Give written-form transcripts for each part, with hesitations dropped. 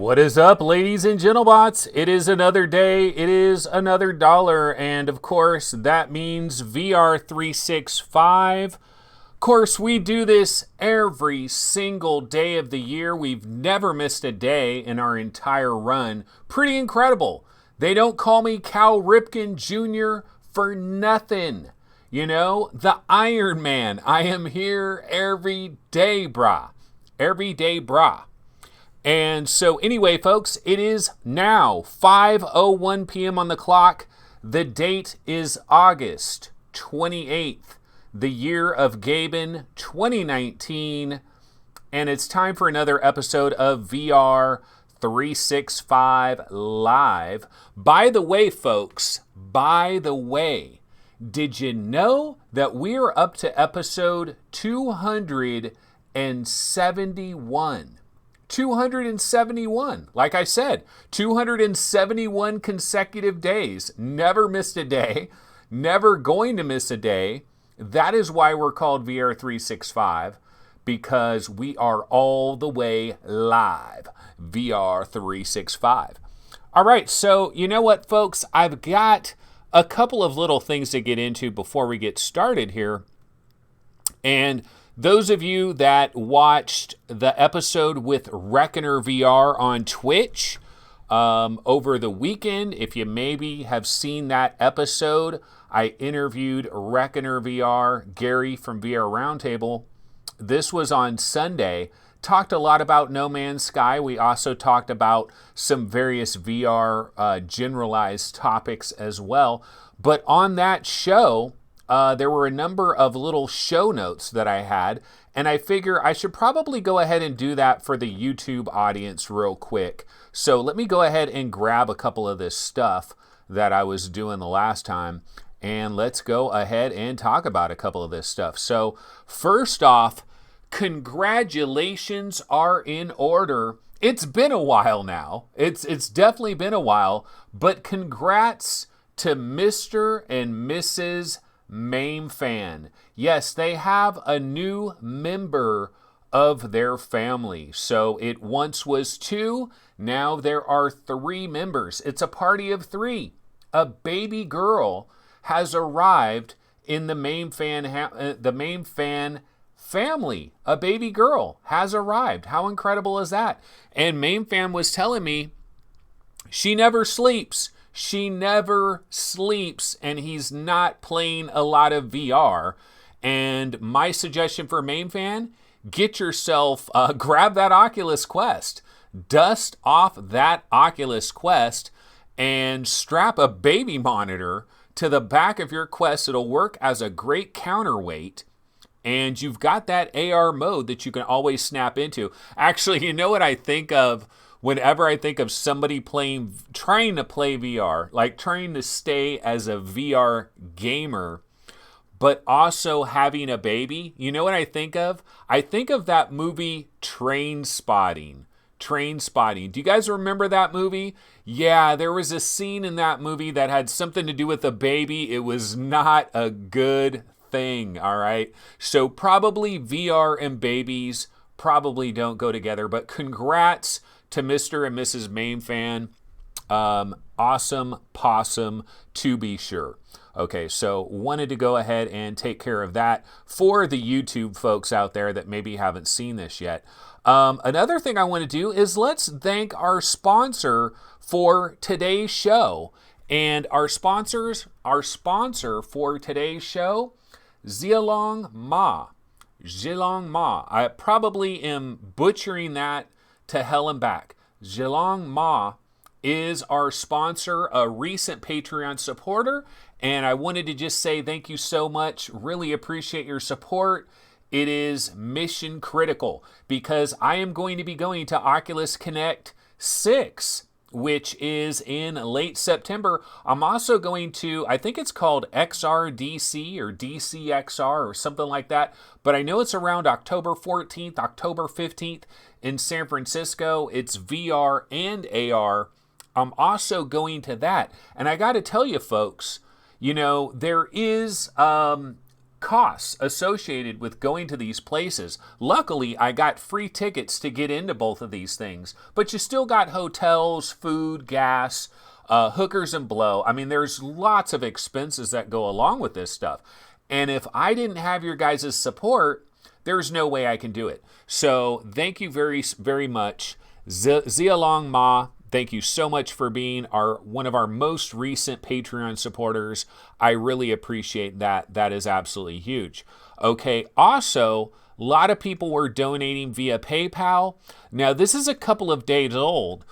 What is up, ladies and gentlebots? It is another day, it is another dollar, and of course, that means VR 365. Of course, we do this every single day of the year. We've never missed a day in our entire run. Pretty incredible. They don't call me Cal Ripken Jr. for nothing. You know, the Iron Man. I am here every day, brah. Every day, brah. And so anyway, folks, it is now 5:01 p.m. on the clock. The date is August 28th, the year of Gaben 2019. And it's time for another episode of VR 365 Live. By the way, folks, did you know that we're up to episode 271? 271. Like I said, 271 consecutive days. Never missed a day. Never going to miss a day. That is why we're called VR 365, because we are all the way live. VR 365. All right, so you know what, folks? I've got a couple of little things to get into before we get started here. And those of you that watched the episode with Reckoner VR on Twitch over the weekend, if you maybe have seen that episode, I interviewed Reckoner VR, Gary from VR Roundtable. This was on Sunday. Talked a lot about No Man's Sky. We also talked about some various VR generalized topics as well. But on that show, there were a number of little show notes that I had, and I figure I should probably go ahead and do that for the YouTube audience real quick. So let me go ahead and grab a couple of this stuff that I was doing the last time, and let's go ahead and talk about a couple of this stuff. So first off, congratulations are in order. It's been a while now. It's definitely been a while, but congrats to Mr. and Mrs. MAME fan. Yes, they have a new member of their family. So it once was 2, now there are 3 members. It's a party of 3. A baby girl has arrived in the MAME fan family. A baby girl has arrived. How incredible is that? And MAME fan was telling me she never sleeps. She never sleeps, and he's not playing a lot of VR. And my suggestion for MAME fan, get yourself, grab that Oculus Quest. Dust off that Oculus Quest and strap a baby monitor to the back of your Quest. It'll work as a great counterweight. And you've got that AR mode that you can always snap into. Actually, you know what I think of? Whenever I think of somebody trying to play VR, like trying to stay as a VR gamer, but also having a baby, you know what I think of? I think of that movie Trainspotting. Trainspotting. Do you guys remember that movie? Yeah, there was a scene in that movie that had something to do with a baby. It was not a good thing, all right? So probably VR and babies probably don't go together, but congrats to Mr. and Mrs. MAME fan. Awesome possum, to be sure. Okay, so wanted to go ahead and take care of that for the YouTube folks out there that maybe haven't seen this yet. Another thing I want to do is let's thank our sponsor for today's show. And our sponsor for today's show, Zalong MA. Zalong MA. I probably am butchering that to hell and back. Zalong MA is our sponsor, a recent Patreon supporter, and I wanted to just say thank you so much. Really appreciate your support. It is mission critical because I am going to be going to Oculus Connect 6, which is in late September. I'm also going to, I think it's called XRDC or DCXR or something like that, but I know it's around October 14th, October 15th in San Francisco. It's VR and AR. I'm also going to that. And I got to tell you, folks, you know, there is costs associated with going to these places. Luckily, I got free tickets to get into both of these things, but you still got hotels, food, gas, hookers and blow. I mean, there's lots of expenses that go along with this stuff. And if I didn't have your guys' support, there's no way I can do it. So thank you very, very much. Zalong MA, thank you so much for being one of our most recent Patreon supporters. I really appreciate that. That is absolutely huge. Okay, also, a lot of people were donating via PayPal. Now, this is a couple of days old.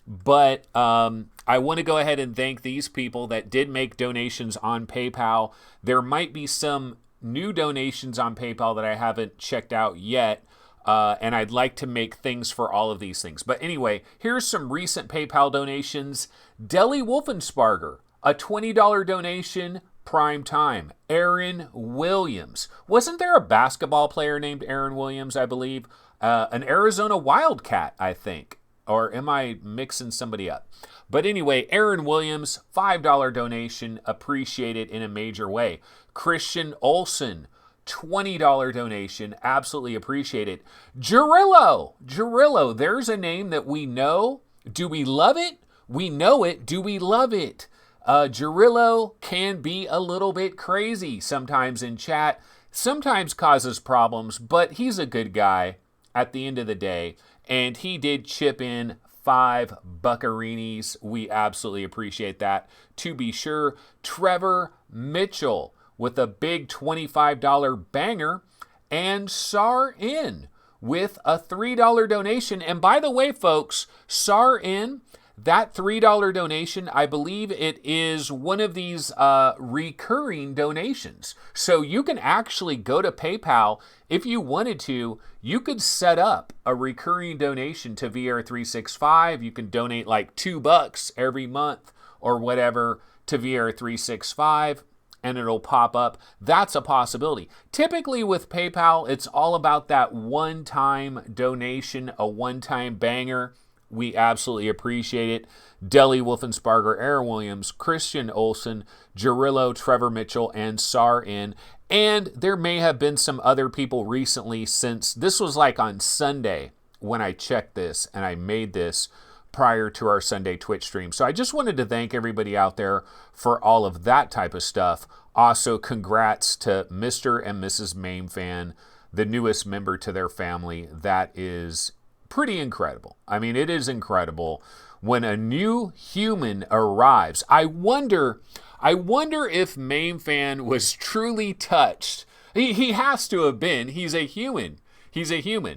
But I want to go ahead and thank these people that did make donations on PayPal. There might be some new donations on PayPal that I haven't checked out yet, and I'd like to make things for all of these things. But anyway, here's some recent PayPal donations. Deli Wolfensparger, a $20 donation, prime time. Aaron Williams. Wasn't there a basketball player named Aaron Williams, I believe? An Arizona Wildcat, I think. Or am I mixing somebody up? But anyway, Aaron Williams, $5 donation. Appreciate it in a major way. Christian Olson, $20 donation. Absolutely appreciate it. Jarillo, there's a name that we know. Do we love it? We know it. Do we love it? Jarillo can be a little bit crazy sometimes in chat. Sometimes causes problems, but he's a good guy at the end of the day. And he did chip in 5 buccarinis. We absolutely appreciate that. To be sure, Trevor Mitchell with a big $25 banger. And Sar In with a $3 donation. And by the way, folks, Sar In, that $3 donation, I believe it is one of these recurring donations. So you can actually go to PayPal. If you wanted to, you could set up a recurring donation to VR365. You can donate like $2 every month or whatever to VR365, and it'll pop up. That's a possibility. Typically with PayPal, it's all about that one-time donation, a one-time banger. We absolutely appreciate it. Deli Wolfensparger, Aaron Williams, Christian Olson, Jarillo, Trevor Mitchell, and Sar In. And there may have been some other people recently, since this was like on Sunday when I checked this and I made this prior to our Sunday Twitch stream. So I just wanted to thank everybody out there for all of that type of stuff. Also, congrats to Mr. and Mrs. Mainfan, the newest member to their family. That is pretty incredible. I mean, it is incredible when a new human arrives. I wonder if Mainfan was truly touched. He has to have been. He's a human.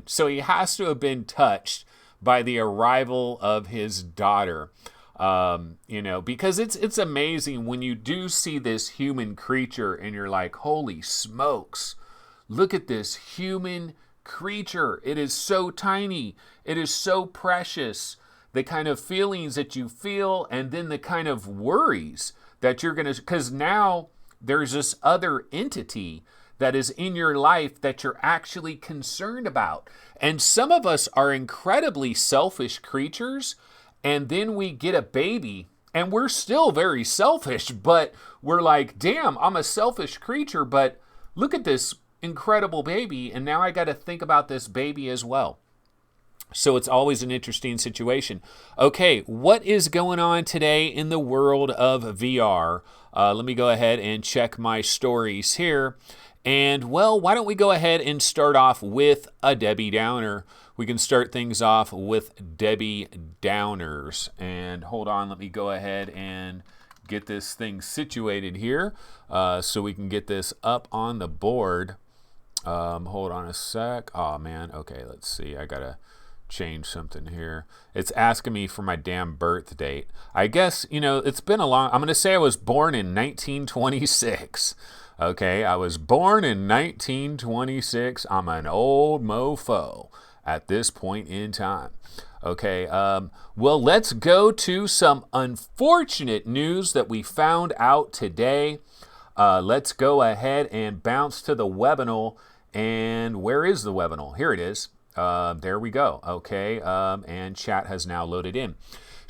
So he has to have been touched by the arrival of his daughter. Because it's amazing when you do see this human creature and you're like, holy smokes, look at this human creature. It is so tiny. It is so precious. The kind of feelings that you feel, and then the kind of worries that you're going to, because now there's this other entity that is in your life that you're actually concerned about. And some of us are incredibly selfish creatures, and then we get a baby and we're still very selfish, but we're like, damn, I'm a selfish creature, but look at this incredible baby, and now I got to think about this baby as well. So it's always an interesting situation. Okay, what is going on today in the world of VR? Let me go ahead and check my stories here. And, well, why don't we go ahead and start off with a Debbie Downer. We can start things off with Debbie Downers. And hold on, let me go ahead and get this thing situated here so we can get this up on the board. Hold on a sec. Oh, man. Okay, let's see. I got to change something here. It's asking me for my damn birth date. I guess, it's been a long... I'm going to say I was born in 1926. Okay, I was born in 1926. I'm an old mofo at this point in time. Okay, well, let's go to some unfortunate news that we found out today. Let's go ahead and bounce to the webinar. And where is the webinar? Here it is. There we go. Okay, and chat has now loaded in.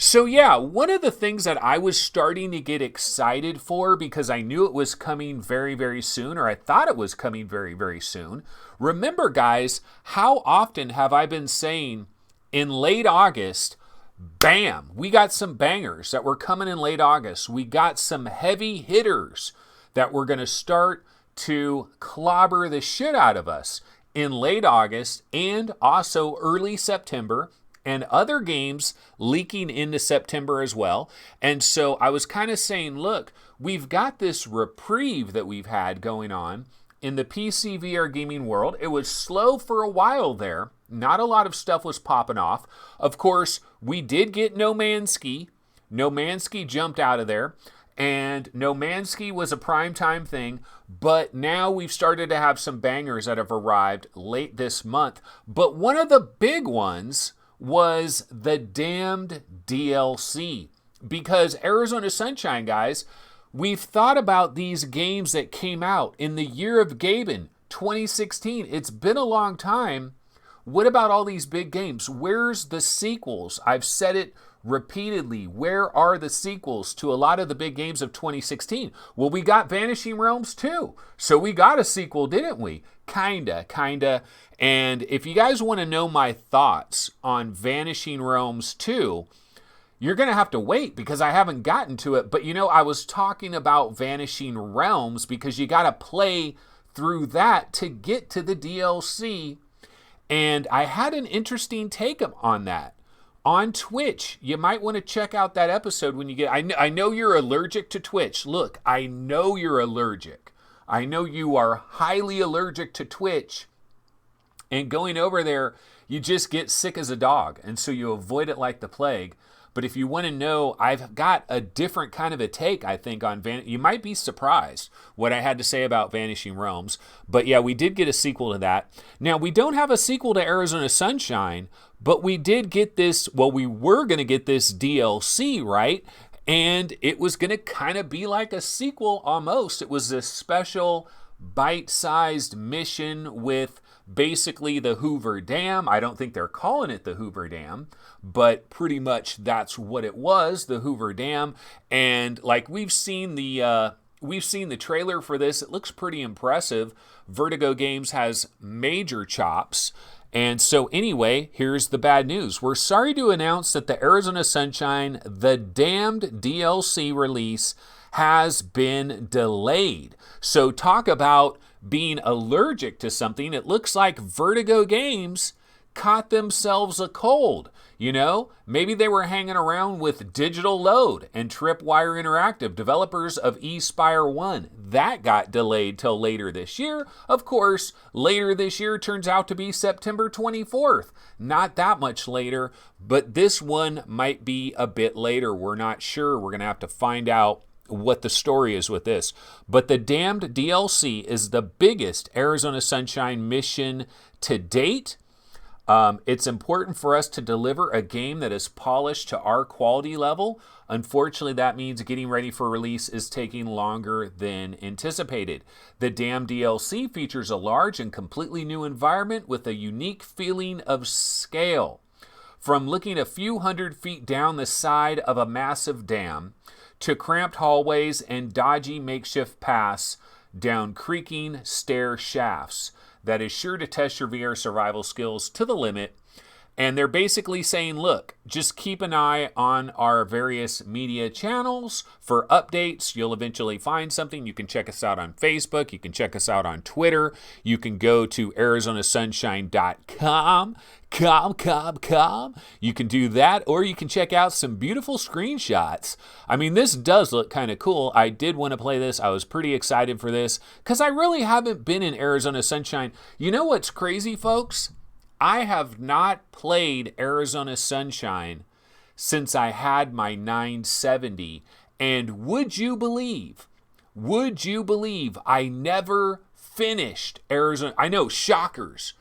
So yeah, one of the things that I was starting to get excited for, because I knew it was coming very, very soon, or I thought it was coming very, very soon. Remember, guys, how often have I been saying in late August, bam, we got some bangers that were coming in late August. We got some heavy hitters that were going to start to clobber the shit out of us in late August and also early September, and other games leaking into September as well. And so I was kind of saying, look, we've got this reprieve that we've had going on in the PC VR gaming world. It was slow for a while there. Not a lot of stuff was popping off. Of course, we did get No Man's Ski. No Man's Ski jumped out of there. And No Man's Ski was a primetime thing, but now we've started to have some bangers that have arrived late this month. But one of the big ones was the damned DLC. Because Arizona Sunshine, guys, we've thought about these games that came out in the year of Gaben, 2016. It's been a long time. What about all these big games? Where's the sequels? I've said it repeatedly. Where are the sequels to a lot of the big games of 2016? Well, we got Vanishing Realms 2. So we got a sequel, didn't we? Kinda. And if you guys want to know my thoughts on Vanishing Realms 2, you're going to have to wait because I haven't gotten to it. But I was talking about Vanishing Realms because you got to play through that to get to the DLC. And I had an interesting take on that on Twitch. You might want to check out that episode when you get. I know you're allergic to Twitch. Look, I know you're allergic. I know you are highly allergic to Twitch. And going over there, you just get sick as a dog. And so you avoid it like the plague. But if you want to know, I've got a different kind of a take, I think, on you might be surprised what I had to say about Vanishing Realms. But yeah, we did get a sequel to that. Now, we don't have a sequel to Arizona Sunshine, but we did get this, we were going to get this DLC, right? And it was going to kind of be like a sequel almost. It was this special bite-sized mission with basically the Hoover Dam. I don't think they're calling it the Hoover Dam, but pretty much that's what it was, the Hoover Dam. And like we've seen the trailer for this. It looks pretty impressive. Vertigo Games has major chops. And so anyway, here's the bad news. We're sorry to announce that the Arizona Sunshine, the damned DLC release has been delayed. So talk about being allergic to something. It looks like Vertigo Games caught themselves a cold. Maybe they were hanging around with Digital Load and Tripwire Interactive, developers of eSpire 1. That got delayed till later this year. Of course, later this year turns out to be September 24th. Not that much later, but this one might be a bit later. We're not sure. We're going to have to find out what the story is with this. But the damned DLC is the biggest Arizona Sunshine mission to date. It's important for us to deliver a game that is polished to our quality level. Unfortunately, that means getting ready for release is taking longer than anticipated. The damn DLC features a large and completely new environment with a unique feeling of scale. From looking a few hundred feet down the side of a massive dam to cramped hallways and dodgy makeshift paths down creaking stair shafts. That is sure to test your VR survival skills to the limit. And they're basically saying, look, just keep an eye on our various media channels for updates. You'll eventually find something. You can check us out on Facebook. You can check us out on Twitter. You can go to arizonasunshine.com. You can do that, or you can check out some beautiful screenshots. I mean, this does look kind of cool. I did want to play this. I was pretty excited for this because I really haven't been in Arizona Sunshine. You know what's crazy, folks? I have not played Arizona Sunshine since I had my 970. And would you believe I never finished Arizona? I know, shockers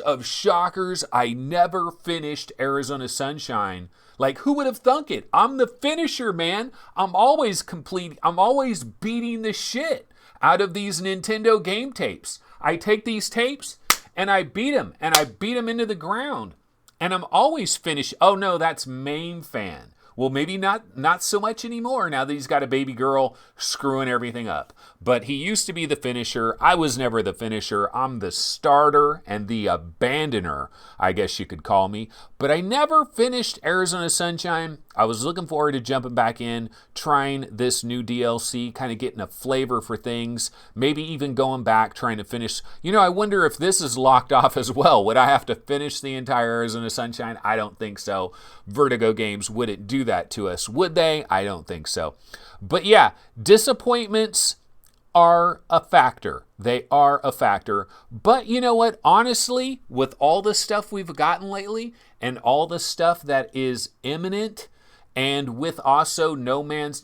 of shockers. I never finished Arizona Sunshine. Like, who would have thunk it? I'm the finisher, man. I'm always beating the shit out of these Nintendo game tapes. I take these tapes And I beat him, and I beat him into the ground. And I'm always finished. Oh no, that's MAME fan. Well, maybe not so much anymore now that he's got a baby girl screwing everything up. But he used to be the finisher. I was never the finisher. I'm the starter and the abandoner, I guess you could call me. But I never finished Arizona Sunshine. I was looking forward to jumping back in, trying this new DLC, kind of getting a flavor for things, maybe even going back, trying to finish. I wonder if this is locked off as well. Would I have to finish the entire Arizona Sunshine? I don't think so. Vertigo Games wouldn't do that to us, would they? I don't think so. But yeah, disappointments are a factor. They are a factor. But you know what? Honestly, with all the stuff we've gotten lately and all the stuff that is imminent, and with also No Man's,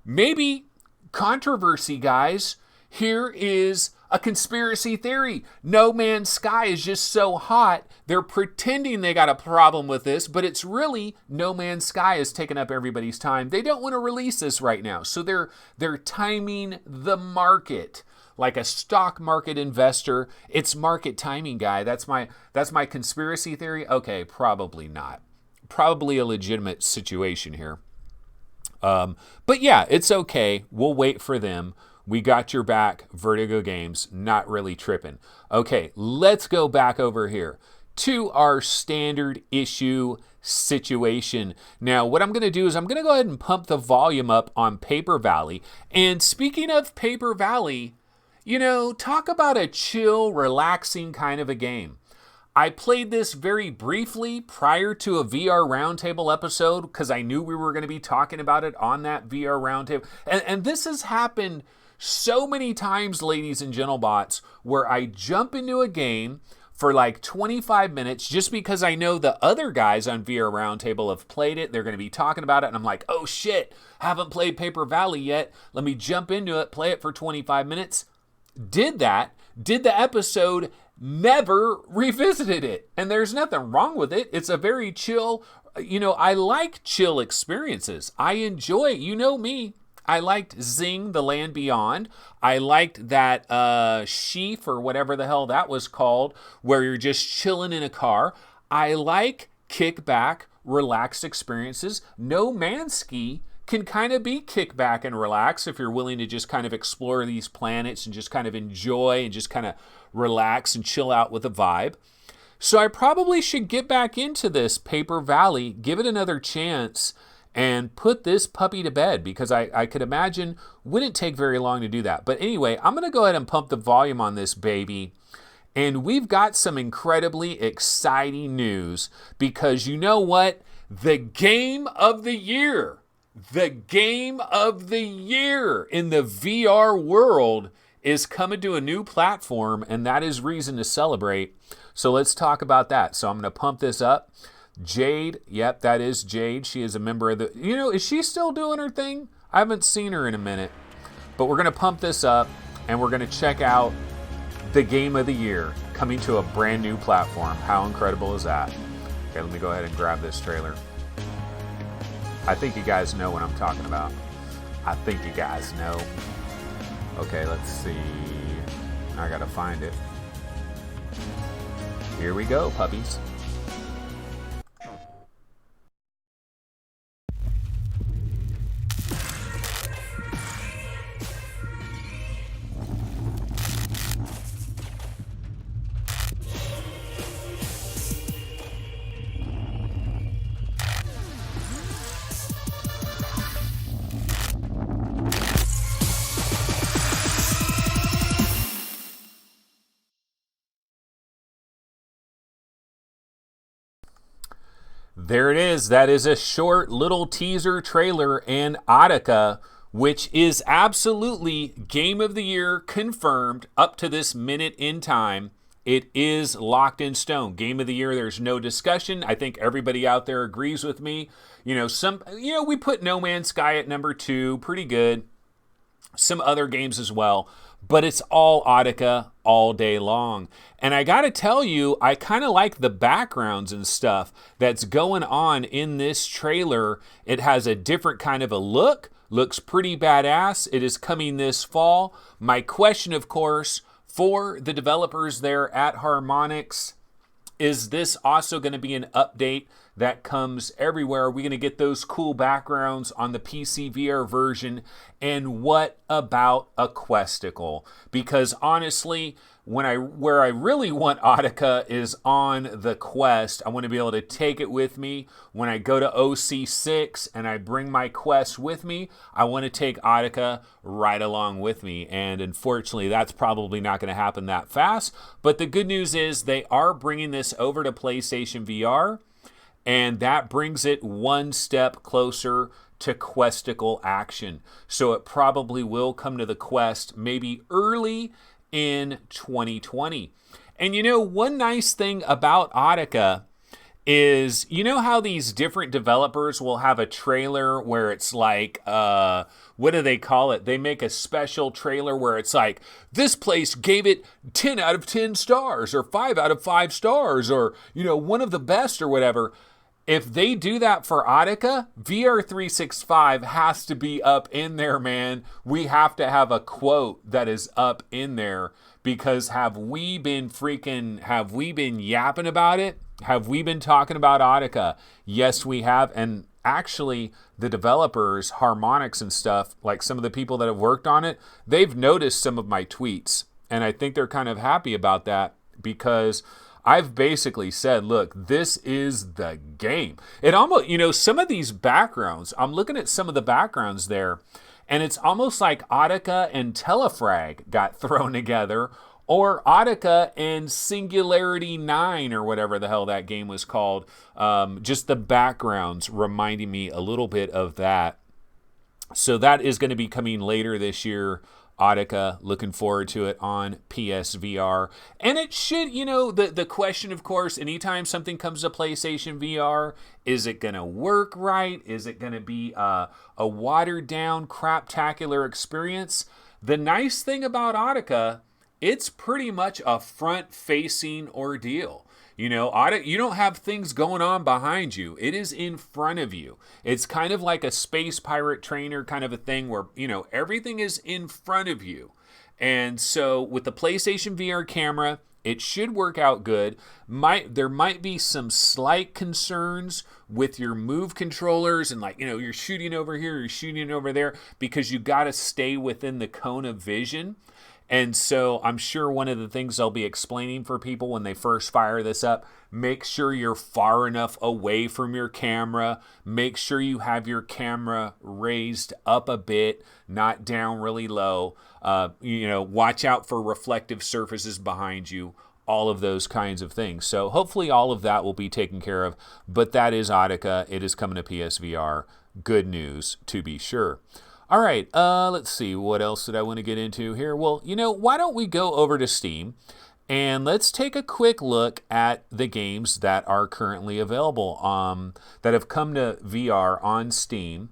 maybe controversy, guys. Here is a conspiracy theory. No Man's Sky is just so hot, they're pretending they got a problem with this, but it's really No Man's Sky is taking up everybody's time. They don't want to release this right now, so they're timing the market. Like a stock market investor, it's market timing, guy. That's my conspiracy theory. Okay, probably not. Probably a legitimate situation here. But yeah, it's okay. We'll wait for them. We got your back, Vertigo Games. Not really tripping. Okay, let's go back over here to our standard issue situation. Now, what I'm going to do is I'm going to go ahead and pump the volume up on Paper Valley. And speaking of Paper Valley, talk about a chill, relaxing kind of a game. I played this very briefly prior to a VR Roundtable episode because I knew we were going to be talking about it on that VR Roundtable. And this has happened so many times, ladies and gentlemen, where I jump into a game for like 25 minutes just because I know the other guys on VR Roundtable have played it. They're going to be talking about it. And I'm like, oh shit, haven't played Paper Valley yet. Let me jump into it, play it for 25 minutes. Did that, did the episode, never revisited it. And there's nothing wrong with it. It's a very chill, I like chill experiences. I enjoy, me. I liked Zing, The Land Beyond. I liked that Sheaf or whatever the hell that was called, where you're just chilling in a car. I like kickback, relaxed experiences. No Man's Ski can kind of be kickback and relax if you're willing to just kind of explore these planets and just kind of enjoy and just kind of relax and chill out with a vibe. So I probably should get back into this Paper Valley, give it another chance, and put this puppy to bed because I could imagine wouldn't take very long to do that. But anyway, I'm going to go ahead and pump the volume on this baby. And we've got some incredibly exciting news because you know what? The game of the year in the VR world is coming to a new platform, and that is reason to celebrate. So let's talk about that. So I'm going to pump this up. Jade, yep, that is Jade. She is a member of the, is she still doing her thing? I haven't seen her in a minute. But we're going to pump this up, and we're going to check out the game of the year coming to a brand new platform. How incredible is that? Okay, let me go ahead and grab this trailer. I think you guys know what I'm talking about. I think you guys know. Okay, let's see. I gotta find it. Here we go, puppies. There it is. That is a short little teaser trailer and Audica, which is absolutely Game of the Year confirmed up to this minute in time. It is locked in stone. Game of the Year, there's no discussion. I think everybody out there agrees with me. We put No Man's Sky at number 2, pretty good. Some other games as well. But it's all Audica all day long. And I gotta tell you, I kind of like the backgrounds and stuff that's going on in this trailer. It has a different kind of a look, looks pretty badass. It is coming this fall. My question, of course, for the developers there at Harmonix. Is this also going to be an update that comes everywhere? Are we going to get those cool backgrounds on the PC VR version? And what about a Questicle? Because honestly, where I really want Audica is on the Quest. I want to be able to take it with me when I go to OC6 and I bring my Quest with me. I want to take Audica right along with me. And unfortunately, that's probably not going to happen that fast. But the good news is they are bringing this over to PlayStation VR. And that brings it one step closer to Questicle action. So it probably will come to the Quest maybe early in 2020. And one nice thing about Audica is, how these different developers will have a trailer where it's like, what do they call it? They make a special trailer where it's like, this place gave it 10 out of 10 stars or 5 out of 5 stars or, one of the best or whatever. If they do that for Audica, VR365 has to be up in there, man. We have to have a quote that is up in there because have we been yapping about it? Have we been talking about Audica? Yes, we have. And actually, the developers, Harmonix and stuff, like some of the people that have worked on it, they've noticed some of my tweets. And I think they're kind of happy about that because I've basically said, look, this is the game. It almost, some of these backgrounds, I'm looking at some of the backgrounds there, and it's almost like Audica and Telefrag got thrown together, or Audica and Singularity 9, or whatever the hell that game was called. Just the backgrounds reminding me a little bit of that. So that is going to be coming later this year. Audica, looking forward to it on PSVR. And it should, the question, of course, anytime something comes to PlayStation VR, is it going to work right? Is it going to be a watered down, craptacular experience? The nice thing about Audica, it's pretty much a front-facing ordeal. You don't have things going on behind you. It is in front of you. It's kind of like a space pirate trainer kind of a thing where, everything is in front of you. And so with the PlayStation VR camera, it should work out good. There might be some slight concerns with your Move controllers and you're shooting over here, you're shooting over there because you got to stay within the cone of vision. And so I'm sure one of the things I'll be explaining for people when they first fire this up, make sure you're far enough away from your camera. Make sure you have your camera raised up a bit, not down really low. Watch out for reflective surfaces behind you. All of those kinds of things. So hopefully all of that will be taken care of. But that is Audica. It is coming to PSVR. Good news, to be sure. All right, let's see. What else did I want to get into here? Well, why don't we go over to Steam and let's take a quick look at the games that are currently available that have come to VR on Steam.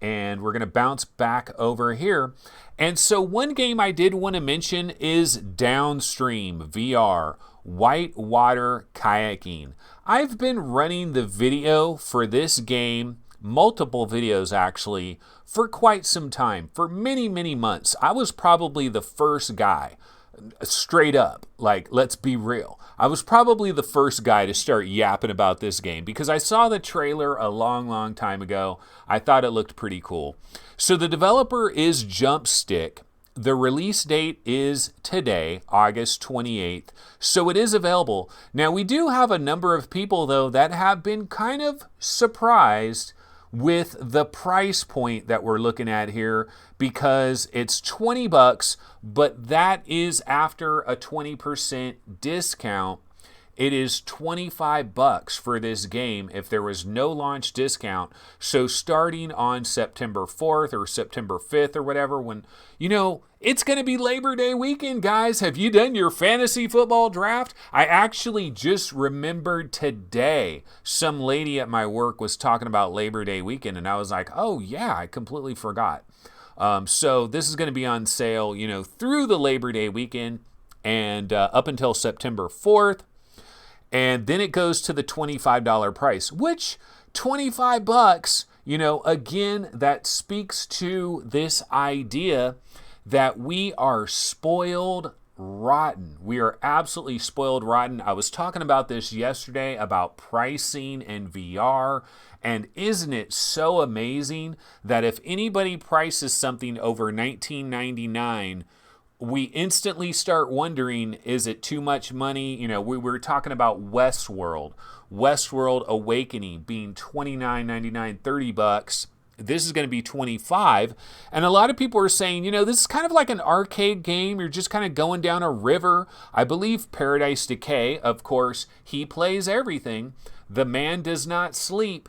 And we're going to bounce back over here. And so one game I did want to mention is Downstream VR, Whitewater Kayaking. I've been running the video for this game, multiple videos actually, for quite some time, for many, many months. I was probably the first guy, straight up, let's be real. I was probably the first guy to start yapping about this game because I saw the trailer a long, long time ago. I thought it looked pretty cool. So the developer is Jumpstick. The release date is today, August 28th, so it is available. Now, we do have a number of people, though, that have been kind of surprised with the price point that we're looking at here because it's $20, but that is after a 20% discount. It is $25 for this game if there was no launch discount. So starting on September 4th or September 5th or whatever, when, it's going to be Labor Day weekend, guys. Have you done your fantasy football draft? I actually just remembered today some lady at my work was talking about Labor Day weekend, and I was like, oh, yeah, I completely forgot. So this is going to be on sale, through the Labor Day weekend and up until September 4th. And then it goes to the $25 price, which $25, again, that speaks to this idea that we are spoiled rotten. We are absolutely spoiled rotten. I was talking about this yesterday about pricing and VR, and isn't it so amazing that if anybody prices something over $19.99, we instantly start wondering, is it too much money? You know, we were talking about Westworld Awakening being $29.99, $30. This is going to be 25. And a lot of people are saying, you know, this is kind of like an arcade game. You're just kind of going down a river. I believe Paradise Decay, of course, he plays everything. The man does not sleep.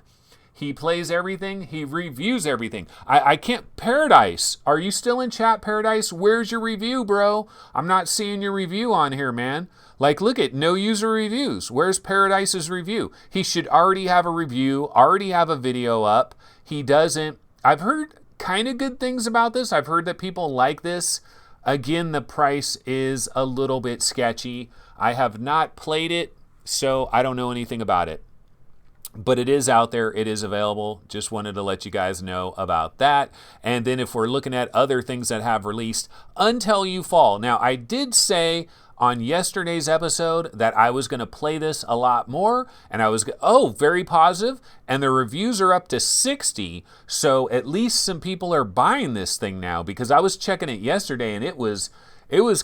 He plays everything. He reviews everything. I can't. Paradise, are you still in chat, Paradise? Where's your review, bro? I'm not seeing your review on here, man. Like, look at no user reviews. Where's Paradise's review? He should already have a review, already have a video up. He doesn't. I've heard kind of good things about this. I've heard that people like this. Again, the price is a little bit sketchy. I have not played it, so I don't know anything about it. But it is out there. It is available. Just wanted to let you guys know about that. And then if we're looking at other things that have released, Until You Fall. Now, I did say on yesterday's episode that I was going to play this a lot more, and I was, very positive, and the reviews are up to 60, so at least some people are buying this thing now, because I was checking it yesterday, and it was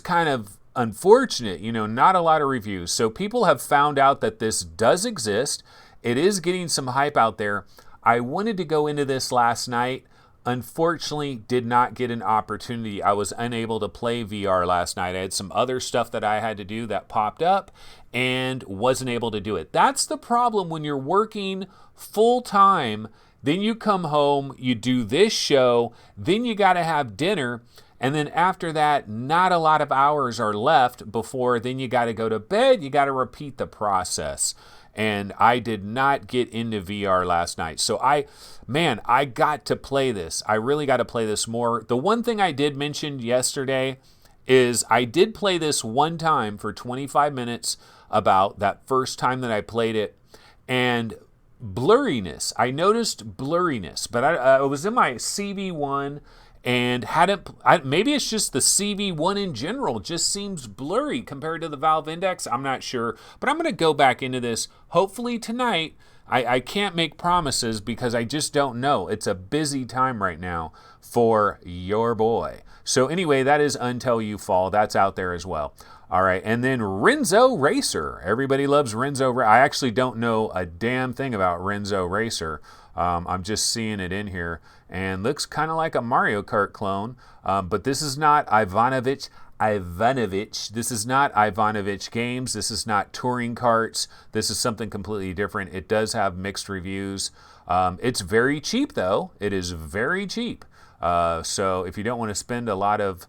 kind of unfortunate, you know, not a lot of reviews. So people have found out that this does exist. It is getting some hype out there. I wanted to go into this last night. Unfortunately, did not get an opportunity. I was unable to play VR last night. I had some other stuff that I had to do that popped up and wasn't able to do it. That's the problem when you're working full time. Then you come home, you do this show, then you got to have dinner. And then after that, not a lot of hours are left before then you got to go to bed. You got to repeat the process. And I did not get into VR last night. So I got to play this. I really got to play this more. The one thing I did mention yesterday is I did play this one time for 25 minutes, about that first time that I played it. And blurriness. I noticed blurriness. But I was in my CV1 and maybe it's just the CV1 in general just seems blurry compared to the Valve Index. I'm not sure, but I'm going to go back into this hopefully tonight. I can't make promises because I just don't know. It's a busy time right now for your boy. So anyway, that is Until You Fall. That's out there as well. All right, and then Renzo Racer. Everybody loves Renzo. I actually don't know a damn thing about Renzo Racer. I'm just seeing it in here, and looks kind of like a Mario Kart clone. But this is not Ivanovich. This is not Ivanovich Games. This is not Touring Carts. This is something completely different. It does have mixed reviews. It's very cheap, though. It is very cheap. So if you don't want to spend a lot of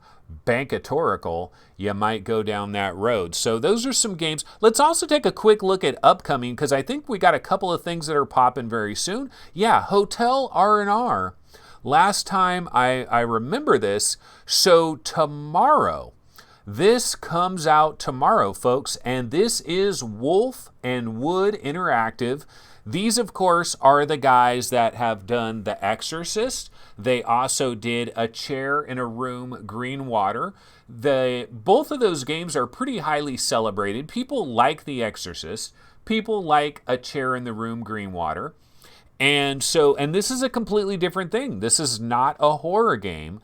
bankatorical, you might go down that road. So those are some games. Let's also take a quick look at upcoming, because I think we got a couple of things that are popping very soon. Yeah, Hotel R&R. Last time I remember this. So tomorrow, this comes out tomorrow, folks, and this is Wolf and Wood Interactive. These, of course, are the guys that have done The Exorcist. They also did A Chair in a Room, Green Water. Both of those games are pretty highly celebrated. People like The Exorcist. People like A Chair in the Room, Green Water. And this is a completely different thing. This is not a horror game.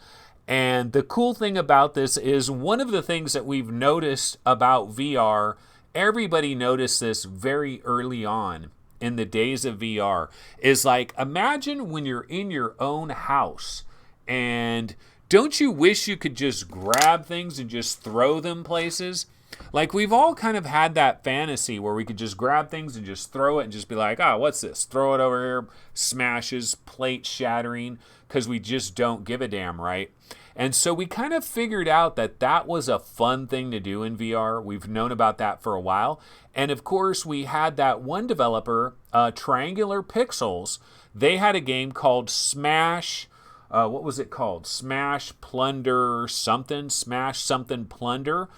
And the cool thing about this is one of the things that we've noticed about VR, everybody noticed this very early on in the days of VR, is like, imagine when you're in your own house, and don't you wish you could just grab things and just throw them places? Like, we've all kind of had that fantasy where we could just grab things and just throw it and just be like, what's this? Throw it over here, smashes, plate shattering, because we just don't give a damn, right? And so we kind of figured out that that was a fun thing to do in VR. We've known about that for a while. And of course, we had that one developer, Triangular Pixels. They had a game called Smash. What was it called? Smash Plunder something. Smash something Plunder.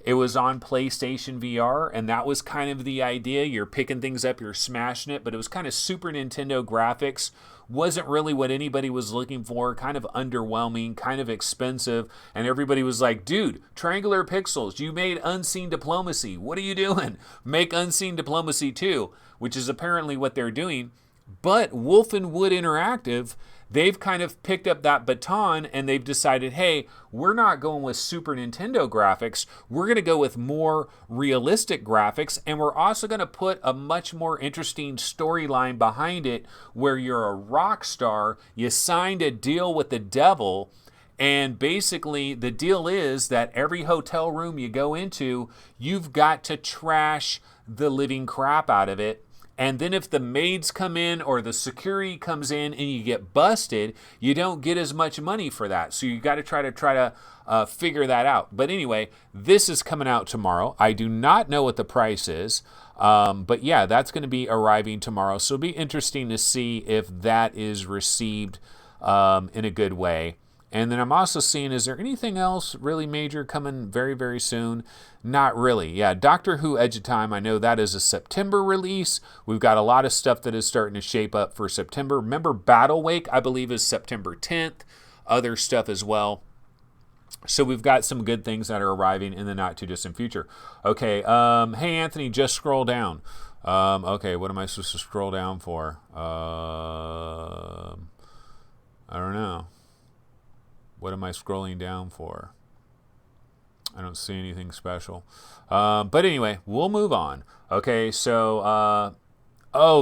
It was on PlayStation VR, and that was kind of the idea. You're picking things up, you're smashing it, but it was kind of Super Nintendo graphics. Wasn't really what anybody was looking for, kind of underwhelming, kind of expensive, and everybody was like, dude, triangular pixels, you made Unseen Diplomacy. What are you doing? Make Unseen Diplomacy 2, which is apparently what they're doing. But Wolf and Wood Interactive, they've kind of picked up that baton and they've decided, hey, we're not going with Super Nintendo graphics. We're going to go with more realistic graphics, and we're also going to put a much more interesting storyline behind it where you're a rock star, you signed a deal with the devil, and basically the deal is that every hotel room you go into, you've got to trash the living crap out of it. And then if the maids come in or the security comes in and you get busted, you don't get as much money for that. So you got to try to figure that out. But anyway, this is coming out tomorrow. I do not know what the price is. But yeah, that's going to be arriving tomorrow. So it'll be interesting to see if that is received in a good way. And then I'm also seeing, is there anything else really major coming very, very soon? Not really. Yeah, Doctor Who Edge of Time, I know that is a September release. We've got a lot of stuff that is starting to shape up for September. Remember, Battle Wake, I believe, is September 10th. Other stuff as well. So we've got some good things that are arriving in the not too distant future. Okay, hey Anthony, just scroll down. Okay, what am I supposed to scroll down for? I don't know. What am I scrolling down for? I don't see anything special. But anyway, we'll move on. Okay, so,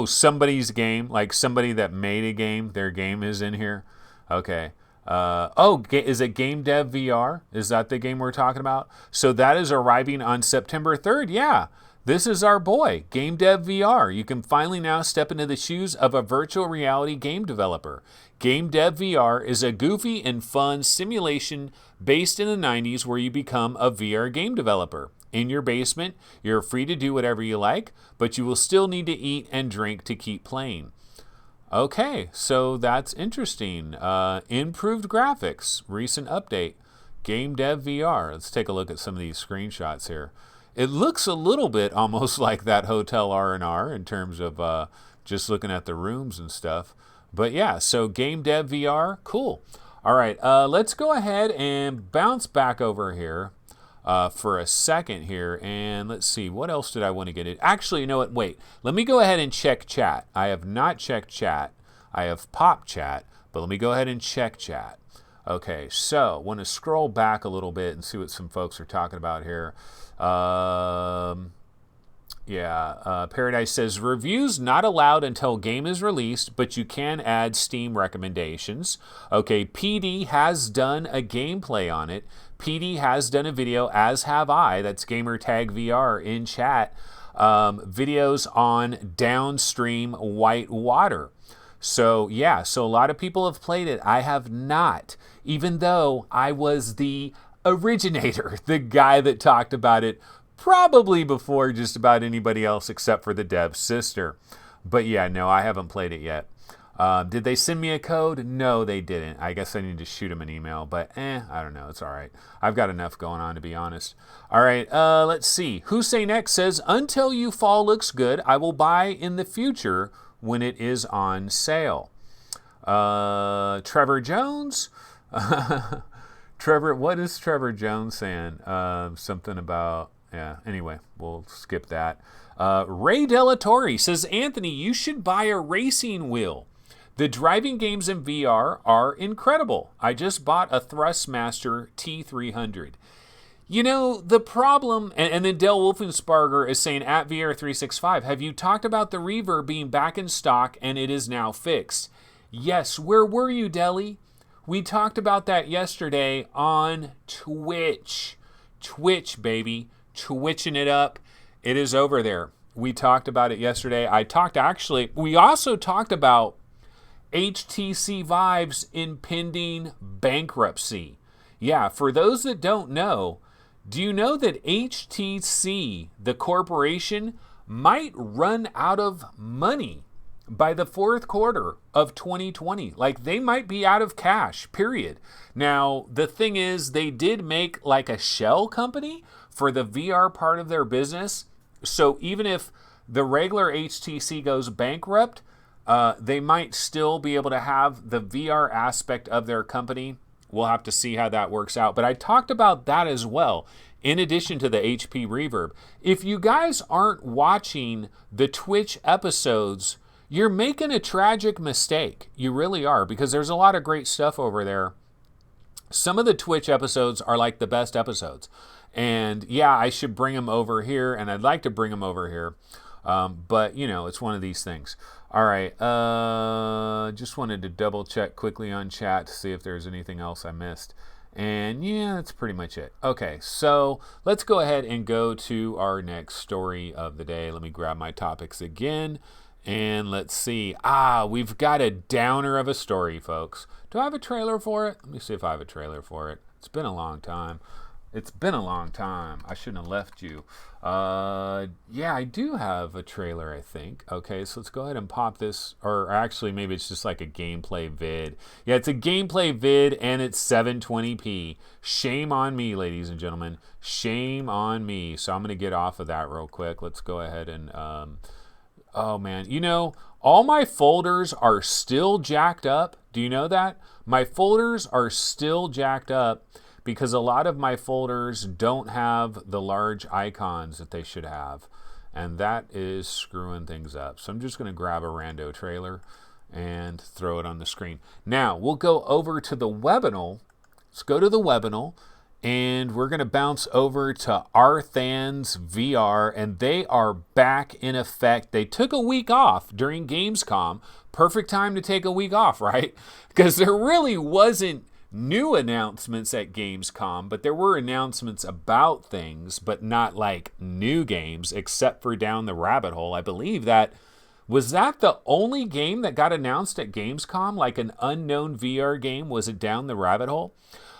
somebody's game, like somebody that made a game, their game is in here. Okay. Is it Game Dev VR? Is that the game we're talking about? So that is arriving on September 3rd. Yeah. This is our boy, Game Dev VR. You can finally now step into the shoes of a virtual reality game developer. Game Dev VR is a goofy and fun simulation based in the 90s where you become a VR game developer. In your basement, you're free to do whatever you like, but you will still need to eat and drink to keep playing. Okay, so that's interesting. Improved graphics, recent update. Game Dev VR. Let's take a look at some of these screenshots here. It looks a little bit almost like that Hotel R&R in terms of just looking at the rooms and stuff. But yeah, so Game Dev VR, cool. All right, let's go ahead and bounce back over here for a second here. And let's see, what else did I want to get in? Actually, you know what? Wait, let me go ahead and check chat. I have not checked chat. I have popped chat, but let me go ahead and check chat. Okay, so I want to scroll back a little bit and see what some folks are talking about here. Paradise says, reviews not allowed until game is released, but you can add Steam recommendations. Okay, PD has done a gameplay on it. PD has done a video, as have I. That's Gamertag VR in chat. Videos on downstream white water. So yeah, so a lot of people have played it. I have not, even though I was the originator, the guy that talked about it probably before just about anybody else except for the dev's sister. But yeah, no, I haven't played it yet. Did they send me a code? No, they didn't. I guess I need to shoot them an email, but I don't know. It's all right. I've got enough going on, to be honest. All right, let's see. Hussein X says, Until You Fall looks good. I will buy in the future when it is on sale. Trevor Jones? Trevor, what is Trevor Jones saying? Something about, anyway, we'll skip that. Ray Delatorre says, Anthony, you should buy a racing wheel. The driving games in VR are incredible. I just bought a Thrustmaster T300. You know, the problem, and then Del Wolfensparger is saying, at VR365, have you talked about the Reverb being back in stock and it is now fixed? Yes, where were you, Deli? We talked about that yesterday on Twitch. Twitch, baby. Twitching it up. It is over there. We talked about it yesterday. We also talked about HTC Vive's impending bankruptcy. Yeah, for those that don't know, do you know that HTC, the corporation, might run out of money by the fourth quarter of 2020. Like, they might be out of cash, period. Now, the thing is, they did make like a shell company for the VR part of their business. So even if the regular HTC goes bankrupt, they might still be able to have the VR aspect of their company. We'll have to see how that works out. But I talked about that as well, in addition to the HP Reverb. If you guys aren't watching the Twitch episodes, you're making a tragic mistake. You really are, because there's a lot of great stuff over there. Some of the Twitch episodes are like the best episodes. And yeah, I should bring them over here, and I'd like to bring them over here. But, you know, it's one of these things. All right. Just wanted to double check quickly on chat to see if there's anything else I missed. And yeah, that's pretty much it. Okay, so let's go ahead and go to our next story of the day. Let me grab my topics again. And let's see. We've got a downer of a story, folks. Do I have a trailer for it? Let me see if I have a trailer for it. It's been a long time. I shouldn't have left you. Yeah, I do have a trailer, I think. Okay, so let's go ahead and pop this. Or actually, maybe it's just like a gameplay vid. Yeah, it's a gameplay vid, and it's 720p. Shame on me, ladies and gentlemen. Shame on me. So I'm going to get off of that real quick. Let's go ahead and... oh, man. You know, all my folders are still jacked up. Do you know that? My folders are still jacked up because a lot of my folders don't have the large icons that they should have. And that is screwing things up. So I'm just going to grab a rando trailer and throw it on the screen. Now, we'll go over to the Webinal. Let's go to the Webinal. And we're going to bounce over to Arthan's VR, and they are back in effect. They took a week off during Gamescom. Perfect time to take a week off, right? Because there really wasn't new announcements at Gamescom, but there were announcements about things, but not like new games, except for Down the Rabbit Hole. I believe that was that the only game that got announced at Gamescom, like an unknown VR game. Was it Down the Rabbit Hole?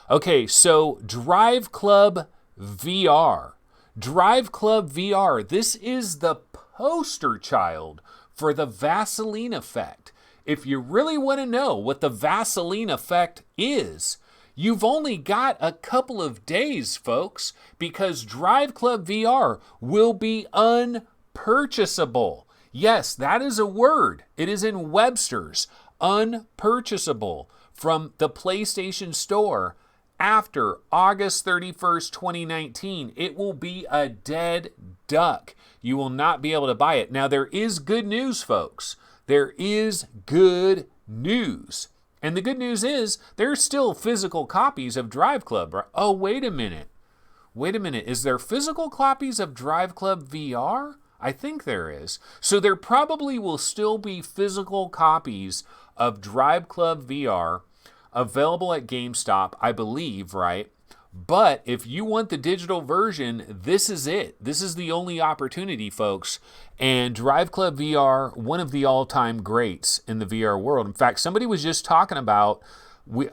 Okay, so Driveclub VR. Driveclub VR. This is the poster child for the Vaseline effect. If you really want to know what the Vaseline effect is, you've only got a couple of days, folks, because Driveclub VR will be unpurchasable. Yes, that is a word. It is in Webster's. Unpurchasable from the PlayStation Store. After August 31st, 2019, it will be a dead duck. You will not be able to buy it. Now, there is good news, folks. There is good news. And the good news is there's still physical copies of Driveclub. Right? Oh, wait a minute. Is there physical copies of Driveclub VR? I think there is. So there probably will still be physical copies of Driveclub VR available at GameStop, I believe, right? But if you want the digital version, this is it. This is the only opportunity, folks. And Driveclub VR, one of the all-time greats in the VR world. In fact, somebody was just talking about,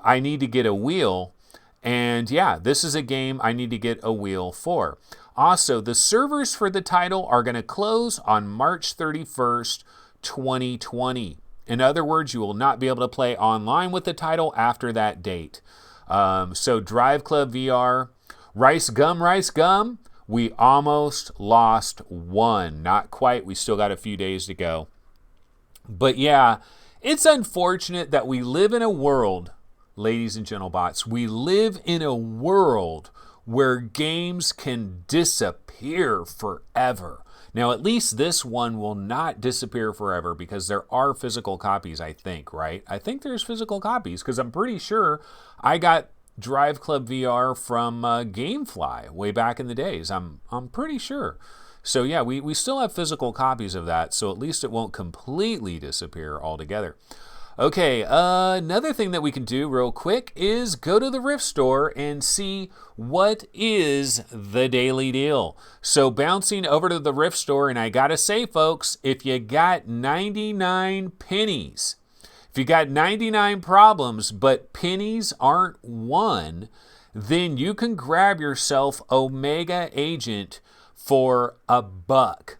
I need to get a wheel. And yeah, this is a game I need to get a wheel for. Also, the servers for the title are going to close on March 31st, 2020. In other words, you will not be able to play online with the title after that date. So Driveclub VR, Rice Gum, we almost lost one. Not quite. We still got a few days to go. But yeah, it's unfortunate that we live in a world, ladies and gentlemen, we live in a world where games can disappear forever. Now, at least this one will not disappear forever because there are physical copies, I think, right? I think there's physical copies because I'm pretty sure I got Driveclub VR from Gamefly way back in the days. I'm pretty sure. So yeah, we still have physical copies of that, so at least it won't completely disappear altogether. Okay, another thing that we can do real quick is go to the Rift store and see what is the daily deal. So bouncing over to the Rift store, and I gotta say, folks, if you got 99 pennies, if you got 99 problems, but pennies aren't one, then you can grab yourself Omega Agent for a buckarino.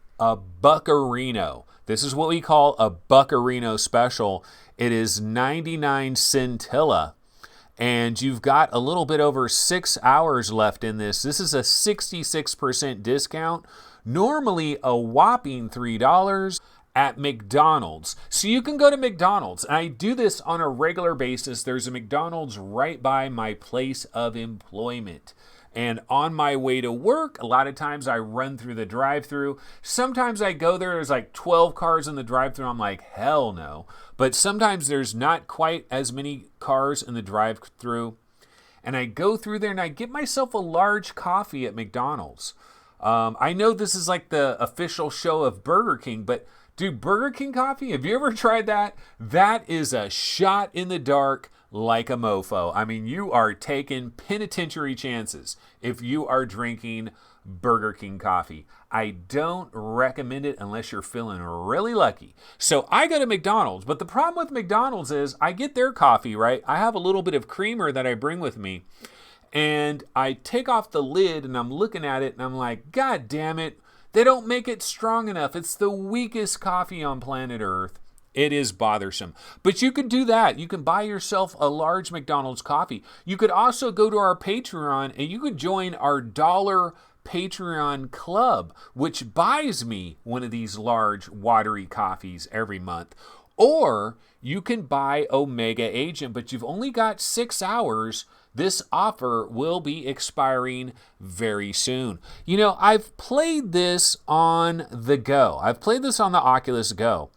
This is what we call a Buccarino special. It is 99 centilla. And you've got a little bit over 6 hours left in this. This is a 66% discount. Normally a whopping $3 at McDonald's. So you can go to McDonald's. And I do this on a regular basis. There's a McDonald's right by my place of employment. And on my way to work, a lot of times I run through the drive-thru. Sometimes I go there, there's like 12 cars in the drive-thru. I'm like, hell no. But sometimes there's not quite as many cars in the drive-thru. And I go through there and I get myself a large coffee at McDonald's. I know this is like the official show of Burger King, but dude, Burger King coffee, have you ever tried that? That is a shot in the dark like a mofo. I mean, you are taking penitentiary chances if you are drinking Burger King coffee. I don't recommend it unless you're feeling really lucky. So I go to McDonald's, but the problem with McDonald's is I get their coffee, right? I have a little bit of creamer that I bring with me, and I take off the lid and I'm looking at it and I'm like, God damn it, they don't make it strong enough. It's the weakest coffee on planet Earth. It is bothersome. But you can do that. You can buy yourself a large McDonald's coffee. You could also go to our Patreon and you could join our $1 Patreon club, which buys me one of these large watery coffees every month. Or you can buy Omega Agent, but you've only got 6 hours. This offer will be expiring very soon. You know, I've played this on the go. I've played this on the Oculus Go.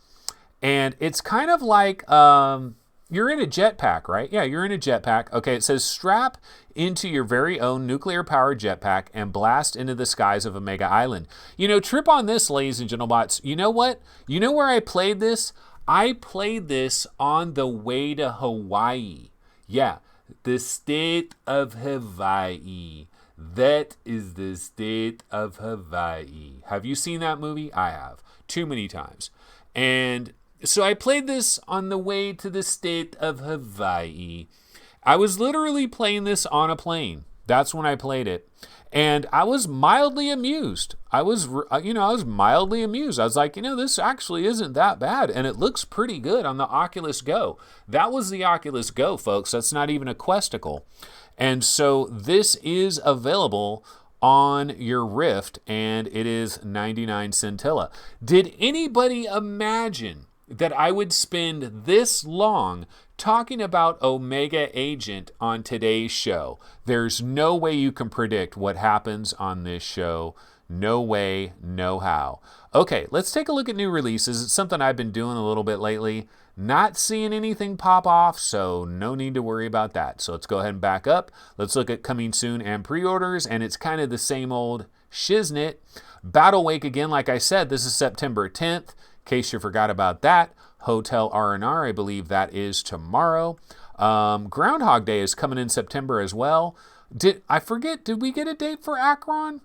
And it's kind of like you're in a jetpack, right? Yeah, you're in a jetpack. Okay, it says strap into your very own nuclear-powered jetpack and blast into the skies of Omega Island. You know, trip on this, ladies and gentlemen. You know what? You know where I played this? I played this on the way to Hawaii. Yeah, the state of Hawaii. That is the state of Hawaii. Have you seen that movie? I have. Too many times. And so I played this on the way to the state of Hawaii. I was literally playing this on a plane. That's when I played it. And I was mildly amused. I was mildly amused. I was like, this actually isn't that bad. And it looks pretty good on the Oculus Go. That was the Oculus Go, folks. That's not even a Questicle. And so this is available on your Rift, and it is 99 centilla. Did anybody imagine that I would spend this long talking about Omega Agent on today's show? There's no way you can predict what happens on this show. No way, no how. Okay, let's take a look at new releases. It's something I've been doing a little bit lately. Not seeing anything pop off, so no need to worry about that. So let's go ahead and back up. Let's look at coming soon and pre-orders, and it's kind of the same old shiznit. Battle Wake again, like I said, this is September 10th. In case you forgot about that. Hotel R&R, I believe that is tomorrow. Groundhog Day is coming in September as well. Did we get a date for Akron?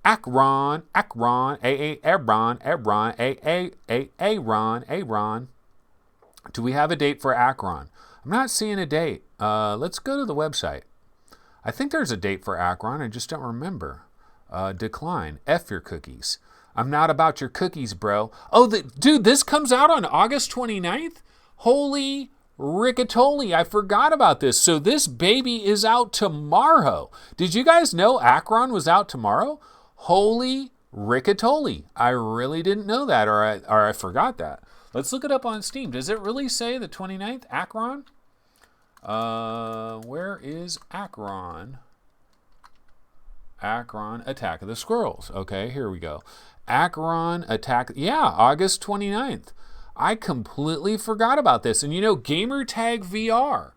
Akron, Aaron. Do we have a date for Akron? I'm not seeing a date. Let's go to the website. I think there's a date for Akron. I just don't remember. Decline. F your cookies. I'm not about your cookies, bro. Oh, dude, this comes out on August 29th? Holy rickatoli. I forgot about this. So this baby is out tomorrow. Did you guys know Akron was out tomorrow? Holy rickatoli. I really didn't know that, or I forgot that. Let's look it up on Steam. Does it really say the 29th? Akron? Where is Akron? Akron Attack of the Squirrels. Okay, here we go. Akron Attack. Yeah, August 29th. I completely forgot about this. And Gamertag VR.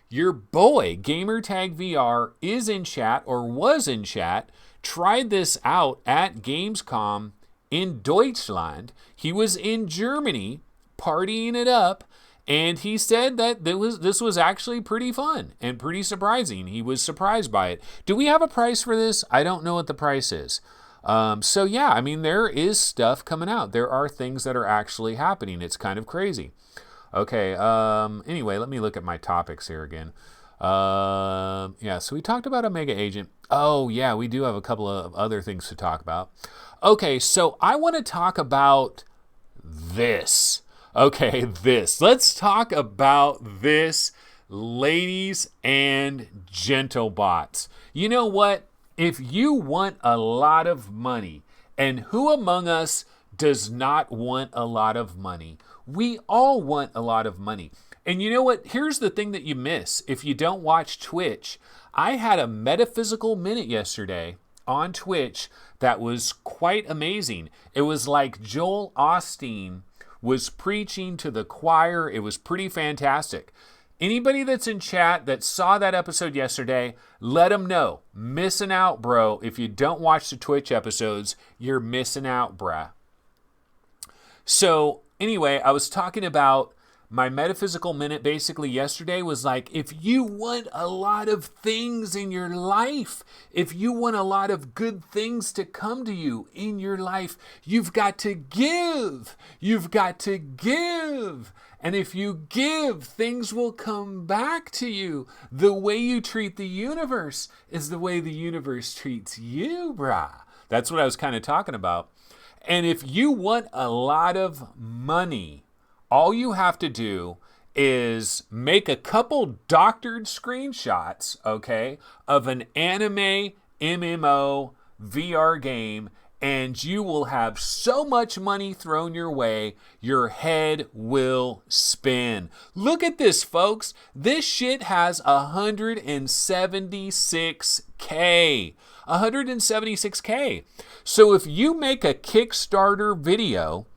Your boy, Gamertag VR, is in chat, or was in chat, tried this out at Gamescom in Deutschland. He was in Germany partying it up, and he said that this was actually pretty fun and pretty surprising. He was surprised by it. Do we have a price for this? I don't know what the price is. So yeah, I mean, there is stuff coming out. There are things that are actually happening. It's kind of crazy. Okay, anyway, let me look at my topics here again. Yeah, so we talked about Omega Agent. Oh, yeah, we do have a couple of other things to talk about. Okay, so I want to talk about this. Okay, this. Let's talk about this, ladies and gentlebots. You know what? If you want a lot of money, and who among us does not want a lot of money? We all want a lot of money. And you know what? Here's the thing that you miss if you don't watch Twitch. I had a metaphysical minute yesterday on Twitch that was quite amazing. It was like Joel Osteen was preaching to the choir. It was pretty fantastic. Anybody that's in chat that saw that episode yesterday, let them know. Missing out, bro. If you don't watch the Twitch episodes, you're missing out, bruh. So anyway, I was talking about my metaphysical minute basically yesterday was like, if you want a lot of things in your life, if you want a lot of good things to come to you in your life, you've got to give. You've got to give. And if you give, things will come back to you. The way you treat the universe is the way the universe treats you, brah. That's what I was kind of talking about. And if you want a lot of money, all you have to do is make a couple doctored screenshots, okay, of an anime MMO VR game, and you will have so much money thrown your way, your head will spin. Look at this, folks. This shit has 176K. 176K. So if you make a Kickstarter video,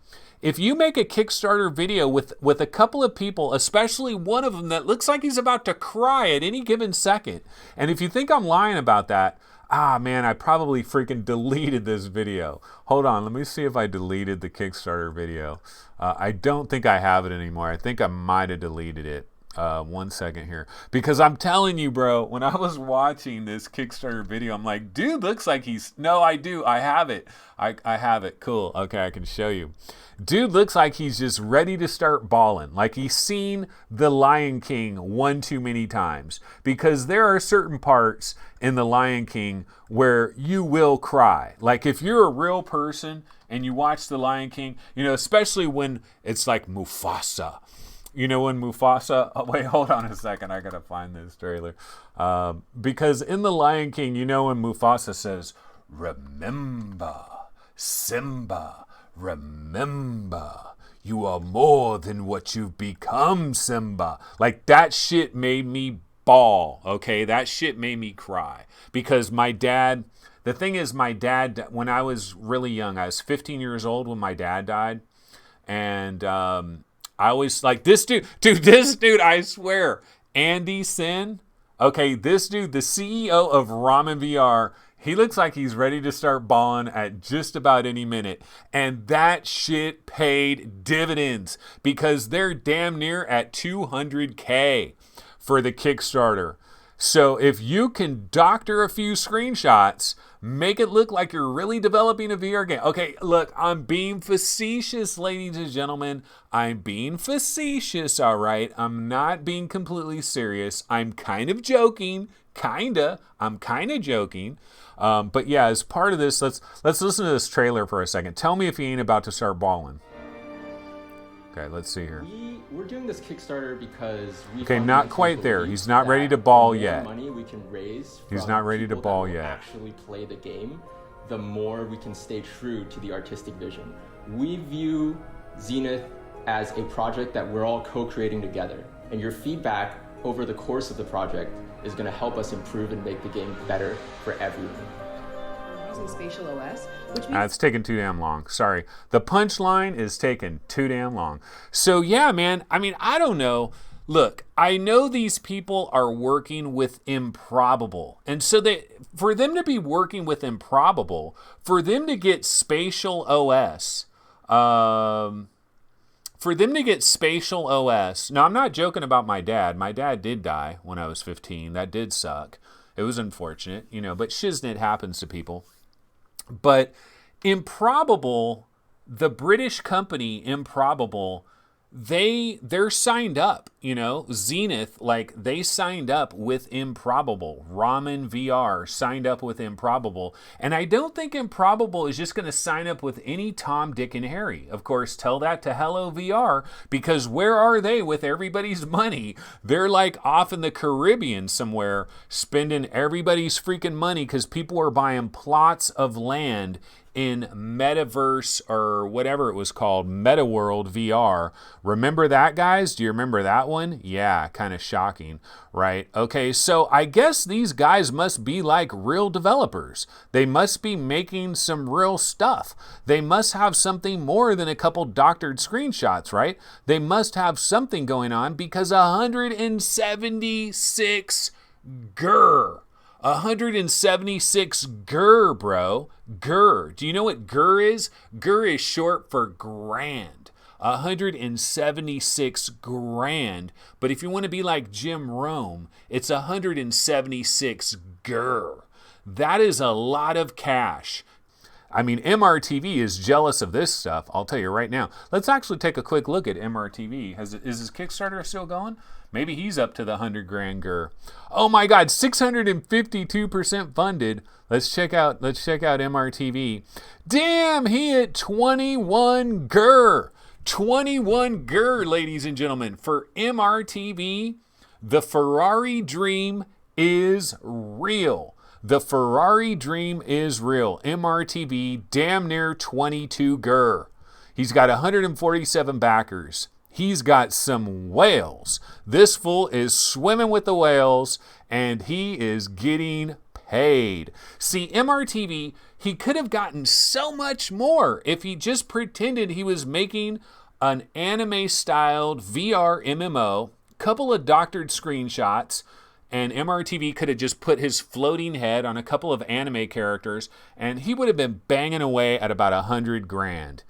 with a couple of people, especially one of them that looks like he's about to cry at any given second, and if you think I'm lying about that, man, I probably freaking deleted this video. Hold on, let me see if I deleted the Kickstarter video. I don't think I have it anymore. I think I might have deleted it. 1 second here. Because I'm telling you, bro, when I was watching this Kickstarter video, I'm like, dude looks like no, I do. I have it. I have it. Cool. Okay, I can show you. Dude looks like he's just ready to start bawling. Like he's seen The Lion King one too many times. Because there are certain parts in The Lion King where you will cry. Like if you're a real person and you watch The Lion King, especially when it's like Mufasa. When Mufasa... Oh, wait, hold on a second. I got to find this trailer. Because in The Lion King, when Mufasa says, "Remember, Simba, remember, you are more than what you've become, Simba." Like, that shit made me bawl, okay? That shit made me cry. Because my dad... The thing is, my dad, when I was really young, I was 15 years old when my dad died. And... I always like this dude, I swear, Andy Sin. Okay, this dude, the CEO of Ramen VR, he looks like he's ready to start bawling at just about any minute. And that shit paid dividends because they're damn near at 200K for the Kickstarter. So if you can doctor a few screenshots, make it look like you're really developing a VR game. Okay, look, I'm being facetious, ladies and gentlemen. I'm being facetious, all right? I'm not being completely serious. I'm kind of joking. I'm kind of joking. But yeah, as part of this, let's listen to this trailer for a second. Tell me if he ain't about to start bawling. Okay, let's see here. We're doing this Kickstarter because okay, not quite there. He's not ready to bawl yet. Money we can raise. He's not ready to bawl yet. Actually play the game, the more we can stay true to the artistic vision. We view Zenith as a project that we're all co-creating together, and your feedback over the course of the project is going to help us improve and make the game better for everyone. Using spatial OS, which means it's taking too damn long. Sorry. The punchline is taking too damn long. So yeah, man, I mean, I don't know. Look, I know these people are working with Improbable. And so for them to be working with Improbable, for them to get spatial OS, now I'm not joking about my dad. My dad did die when I was 15. That did suck. It was unfortunate, but shiznit happens to people. But Improbable, the British company Improbable, they're signed up, Zenith, like they signed up with Improbable. Ramen VR signed up with Improbable. And I don't think Improbable is just going to sign up with any Tom, Dick, and Harry. Of course, tell that to Hello VR, because where are they with everybody's money? They're like off in the Caribbean somewhere spending everybody's freaking money because people are buying plots of land in Metaverse or whatever it was called, MetaWorld VR. Remember that, guys? Do you remember that one? Yeah, kind of shocking, right? Okay, so I guess these guys must be like real developers. They must be making some real stuff. They must have something more than a couple doctored screenshots, right? They must have something going on, because 176 grr. 176 grr, bro. Grr. Do you know what grr is? Grr is short for grand. 176 grand. But if you want to be like Jim Rome, it's 176 grr. That is a lot of cash. I mean, MRTV is jealous of this stuff. I'll tell you right now. Let's actually take a quick look at MRTV. Is his Kickstarter still going? Maybe he's up to the 100 grand grr. Oh my God, 652% funded. Let's check out MRTV. Damn, he hit 21 grr. 21 grr, ladies and gentlemen. For MRTV, the Ferrari dream is real. The Ferrari dream is real. MRTV, damn near 22 grr. He's got 147 backers. He's got some whales. This fool is swimming with the whales, and he is getting paid. See, MRTV, he could have gotten so much more if he just pretended he was making an anime-styled VR MMO, couple of doctored screenshots, and MRTV could have just put his floating head on a couple of anime characters, and he would have been banging away at about 100 grand.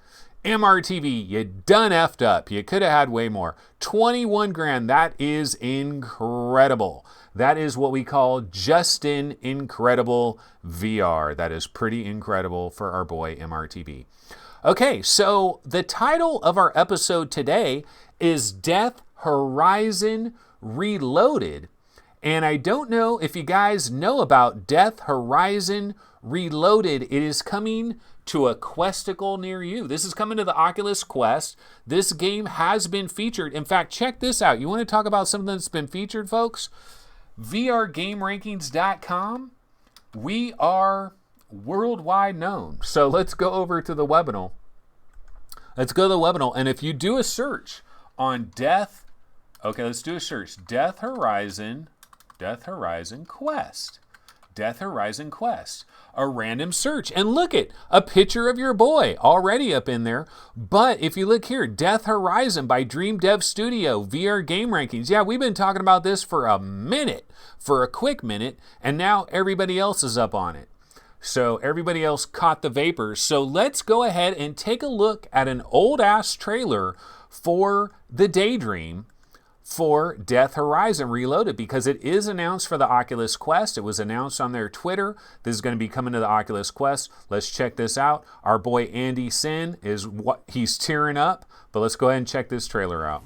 MRTV, you done effed up. You could have had way more. 21 grand, that is incredible. That is what we call Justin Incredible VR. That is pretty incredible for our boy MRTV. Okay, so the title of our episode today is Death Horizon Reloaded. And I don't know if you guys know about Death Horizon Reloaded. It is coming to a Questicle near you. This is coming to the Oculus Quest. This game has been featured. In fact, check this out. You want to talk about something that's been featured, folks? VRGameRankings.com. We are worldwide known. So let's go over to the webinar. Let's go to the webinar. And if you do a search on Death Horizon Quest. Death Horizon Quest. A random search. And look at a picture of your boy already up in there. But if you look here, Death Horizon by Dream Dev Studio, VR Game Rankings. Yeah, we've been talking about this for a quick minute, and now everybody else is up on it. So everybody else caught the vapors. So let's go ahead and take a look at an old ass trailer for the Daydream for Death Horizon Reloaded, because it is announced for the Oculus Quest. It was announced on their Twitter. This is going to be coming to the Oculus Quest. Let's check this out. Our boy Andy Sin he's tearing up, but let's go ahead and check this trailer out.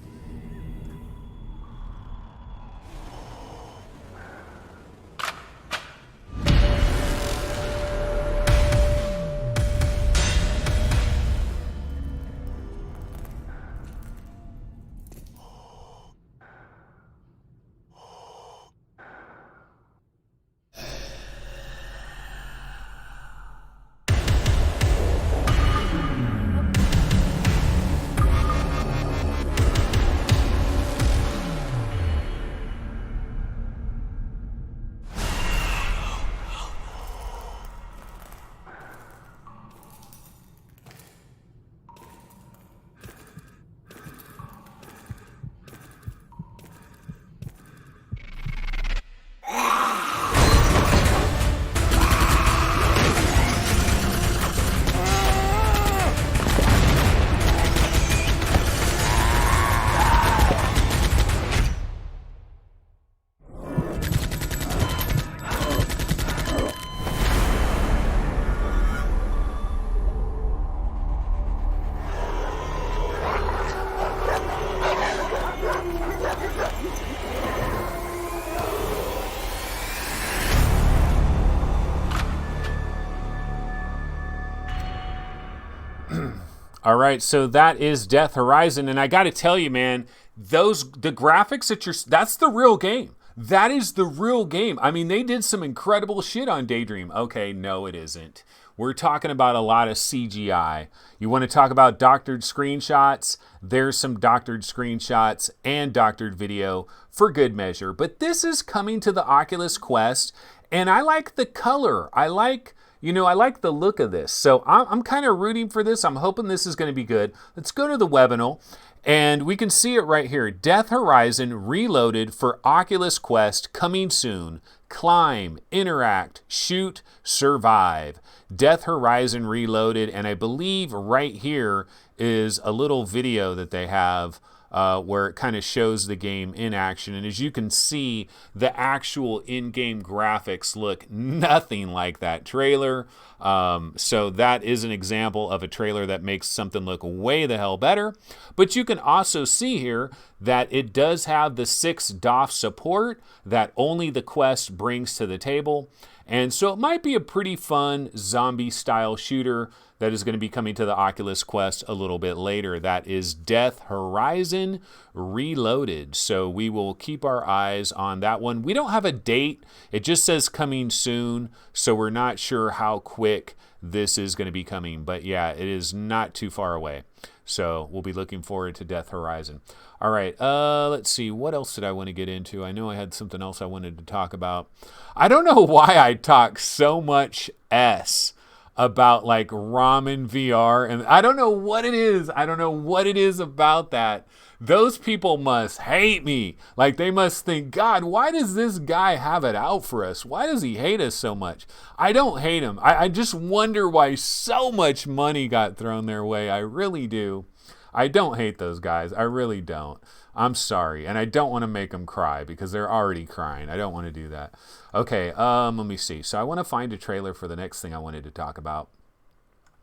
All right, so that is Death Horizon, and I got to tell you, man, the graphics that's the real game. That is the real game. I mean, they did some incredible shit on Daydream. Okay, no, it isn't. We're talking about a lot of CGI. You want to talk about doctored screenshots? There's some doctored screenshots and doctored video for good measure. But this is coming to the Oculus Quest, and I like the color. I like the look of this. So I'm kind of rooting for this. I'm hoping this is going to be good. Let's go to the webinar, and we can see it right here. Death Horizon Reloaded for Oculus Quest coming soon. Climb, interact, shoot, survive. Death Horizon Reloaded, and I believe right here is a little video that they have where it kind of shows the game in action. And as you can see, the actual in-game graphics look nothing like that trailer. So that is an example of a trailer that makes something look way the hell better. But you can also see here that it does have the 6 DOF support that only the Quest brings to the table. And so it might be a pretty fun zombie-style shooter that is going to be coming to the Oculus Quest a little bit later. That is Death Horizon Reloaded. So we will keep our eyes on that one. We don't have a date. It just says coming soon, so we're not sure how quick this is going to be coming. But yeah, it is not too far away. So we'll be looking forward to Death Horizon. All right, let's see. What else did I want to get into? I know I had something else I wanted to talk about. I don't know why I talk so much about like ramen VR, and I don't know what it is. I don't know what it is about that. Those people must hate me. Like, they must think, God, why does this guy have it out for us? Why does he hate us so much? I don't hate him. I just wonder why so much money got thrown their way. I really do. I don't hate those guys. I really don't. I'm sorry. And I don't want to make them cry because they're already crying. I don't want to do that. Okay, let me see. So I want to find a trailer for the next thing I wanted to talk about.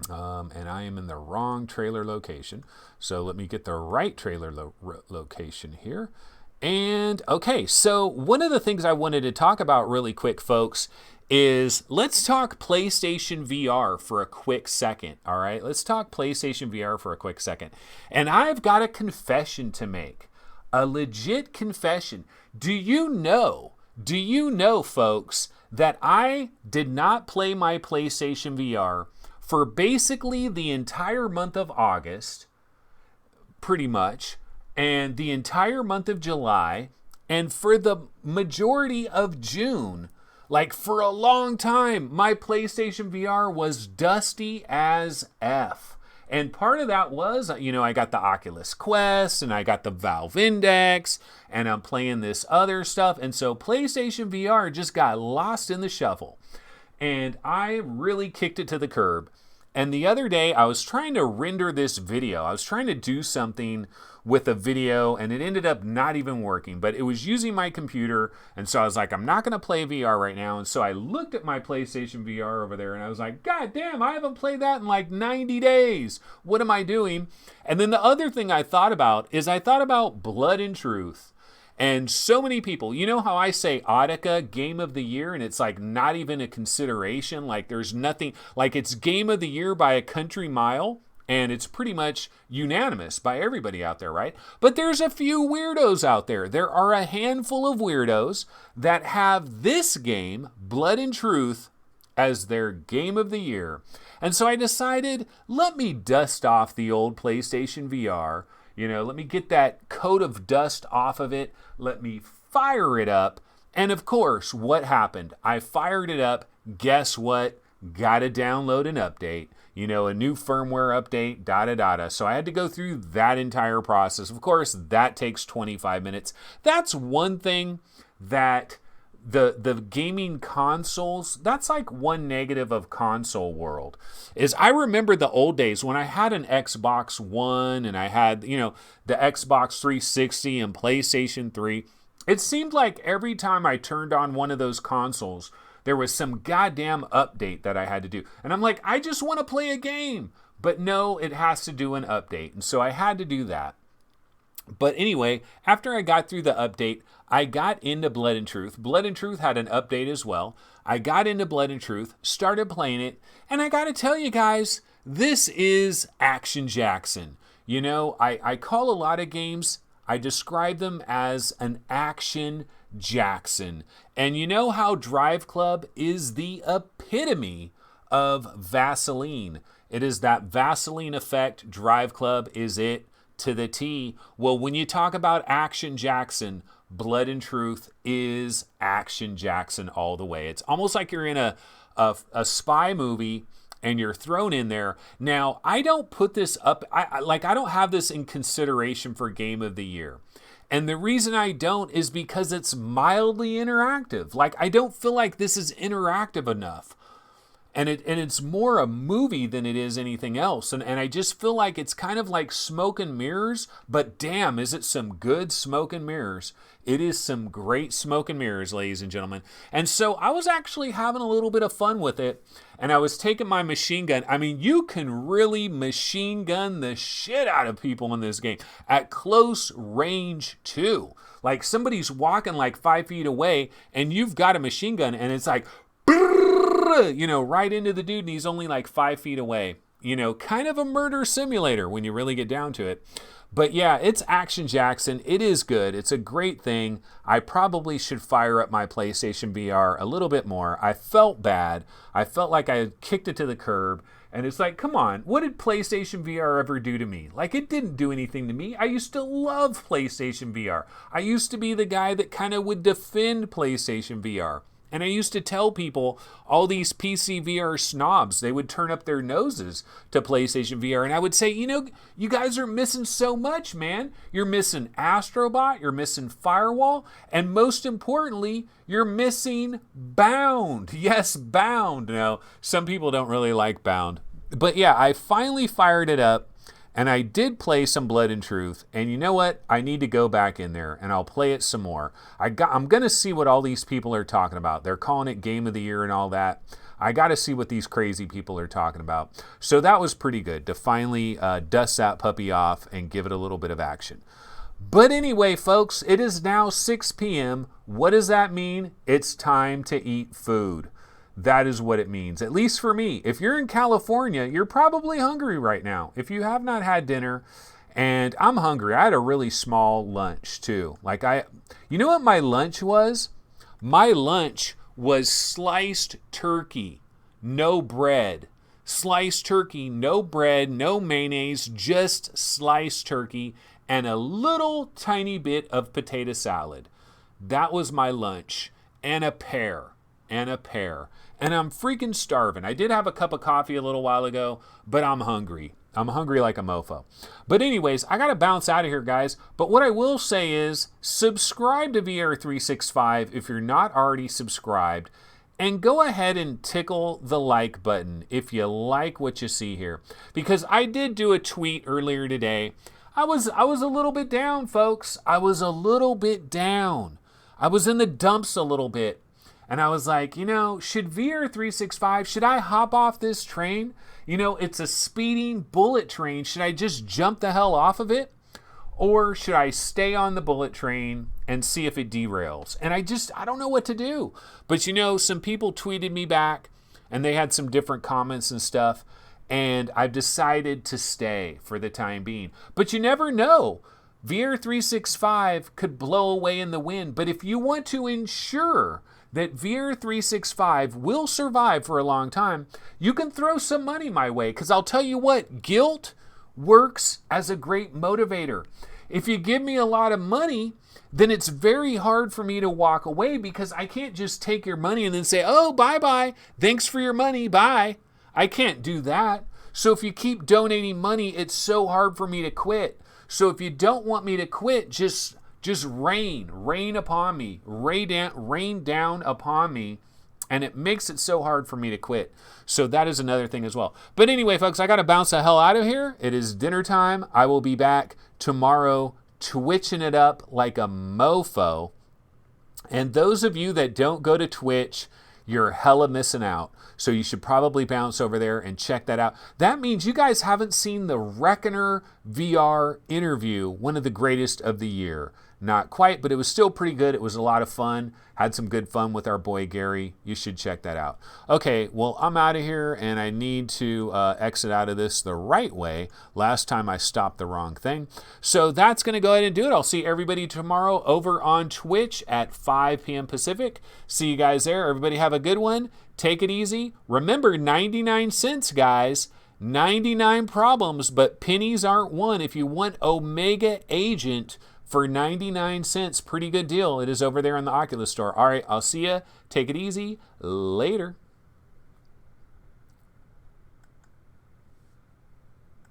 And I am in the wrong trailer location. So let me get the right trailer location here. And okay, so one of the things I wanted to talk about really quick, folks, is let's talk PlayStation VR for a quick second. All right, let's talk PlayStation VR for a quick second. And I've got a confession to make, a legit confession. Do you know, folks, that I did not play my PlayStation VR for basically the entire month of August, pretty much, and the entire month of July, and for the majority of June. Like, for a long time, my PlayStation VR was dusty as F. And part of that was, I got the Oculus Quest, and I got the Valve Index, and I'm playing this other stuff. And so PlayStation VR just got lost in the shuffle. And I really kicked it to the curb. And the other day, I was trying to render this video. I was trying to do something with a video, and it ended up not even working. But it was using my computer, and so I was like, I'm not going to play VR right now. And so I looked at my PlayStation VR over there, and I was like, God damn, I haven't played that in like 90 days. What am I doing? And then the other thing I thought about is I thought about Blood and Truth. And so many people, you know how I say Audica Game of the Year, and it's like not even a consideration, like there's nothing, like it's Game of the Year by a country mile, and it's pretty much unanimous by everybody out there, right? But there's a few weirdos out there. There are a handful of weirdos that have this game, Blood and Truth, as their Game of the Year. And so I decided, let me dust off the old PlayStation VR. Let me get that coat of dust off of it. Let me fire it up. And of course, what happened? I fired it up. Guess what? Got to download an update. A new firmware update, So I had to go through that entire process. Of course, that takes 25 minutes. That's one thing that the gaming consoles, that's like one negative of console world, is I remember the old days when I had an Xbox One and I had, the Xbox 360 and PlayStation 3. It seemed like every time I turned on one of those consoles, there was some goddamn update that I had to do. And I'm like, I just want to play a game. But no, it has to do an update. And so I had to do that. But anyway, after I got through the update, I got into Blood and Truth. Blood and Truth had an update as well. I got into Blood and Truth, started playing it, and I got to tell you guys, This is Action Jackson. You know, I call a lot of games, I describe them as an Action Jackson. And you know how Driveclub is the epitome of Vaseline. It is that Vaseline effect. Driveclub is it to the T. Well, when you talk about Action Jackson, Blood and Truth is Action Jackson all the way. It's almost like you're in a spy movie and you're thrown in there. Now, I don't put this up, I don't have this in consideration for Game of the Year. And the reason I don't is because it's mildly interactive. Like, I don't feel like this is interactive enough. And it's more a movie than it is anything else. And I just feel like it's kind of like smoke and mirrors, but damn, is it some good smoke and mirrors. It is some great smoke and mirrors, ladies and gentlemen. And so I was actually having a little bit of fun with it. And I was taking my machine gun. I mean, you can really machine gun the shit out of people in this game at close range too. Like somebody's walking like 5 feet away and you've got a machine gun and it's like, you know, right into the dude and he's only like 5 feet away. You know, kind of a murder simulator when you really get down to it. But yeah, it's Action Jackson. It is good. It's a great thing. I probably should fire up my PlayStation VR a little bit more. I felt bad. I felt like I had kicked it to the curb. And it's like, come on, what did PlayStation VR ever do to me? Like, it didn't do anything to me. I used to love PlayStation VR. I used to be the guy that kind of would defend PlayStation VR. And I used to tell people, all these PC VR snobs, they would turn up their noses to PlayStation VR. And I would say, you know, you guys are missing so much, man. You're missing Astrobot, you're missing Firewall, and most importantly, you're missing Bound. Yes, Bound. No, some people don't really like Bound. But yeah, I finally fired it up. And I did play some Blood and Truth, and you know what? I need to go back in there, and I'll play it some more. I'm going to see what all these people are talking about. They're calling it Game of the Year and all that. I got to see what these crazy people are talking about. So that was pretty good to finally dust that puppy off and give it a little bit of action. But anyway, folks, it is now 6 p.m. What does that mean? It's time to eat food. That is what it means, at least for me. If you're in California, you're probably hungry right now. If you have not had dinner, and I'm hungry. I had a really small lunch too. You know what my lunch was? My lunch was sliced turkey, no bread. Sliced turkey, no bread, no mayonnaise, just sliced turkey and a little tiny bit of potato salad. That was my lunch, and a pear. And I'm freaking starving. I did have a cup of coffee a little while ago, but I'm hungry. I'm hungry like a mofo. But anyways, I got to bounce out of here, guys. But what I will say is subscribe to VR365 if you're not already subscribed. And go ahead and tickle the like button if you like what you see here. Because I did do a tweet earlier today. I was a little bit down, folks. I was a little bit down. I was in the dumps a little bit. And I was like, you know, should VR365, should I hop off this train? You know, it's a speeding bullet train. Should I just jump the hell off of it? Or should I stay on the bullet train and see if it derails? And I don't know what to do. But you know, some people tweeted me back and they had some different comments and stuff. And I've decided to stay for the time being. But you never know. VR365 could blow away in the wind. But if you want to ensure that VR365 will survive for a long time, you can throw some money my way. Because I'll tell you what, guilt works as a great motivator. If you give me a lot of money, then it's very hard for me to walk away because I can't just take your money and then say, oh, bye-bye, thanks for your money, bye. I can't do that. So if you keep donating money, it's so hard for me to quit. So if you don't want me to quit, just rain upon me, rain down upon me, and it makes it so hard for me to quit. So that is another thing as well. But anyway, folks, I got to bounce the hell out of here. It is dinner time. I will be back tomorrow twitching it up like a mofo. And those of you that don't go to Twitch, you're hella missing out. So you should probably bounce over there and check that out. That means you guys haven't seen the Reckoner VR interview, one of the greatest of the year. Not quite, but it was still pretty good. It was a lot of fun. Had some good fun with our boy Gary. You should check that out. Okay, well, I'm out of here, and I need to exit out of this the right way. Last time I stopped the wrong thing. So that's going to go ahead and do it. I'll see everybody tomorrow over on Twitch at 5 p.m. Pacific. See you guys there. Everybody have a good one. Take it easy. Remember, 99 cents, guys. 99 problems, but pennies aren't one. If you want Omega Agent for 99 cents, pretty good deal. It is over there in the Oculus store. All right, I'll see ya. Take it easy. Later.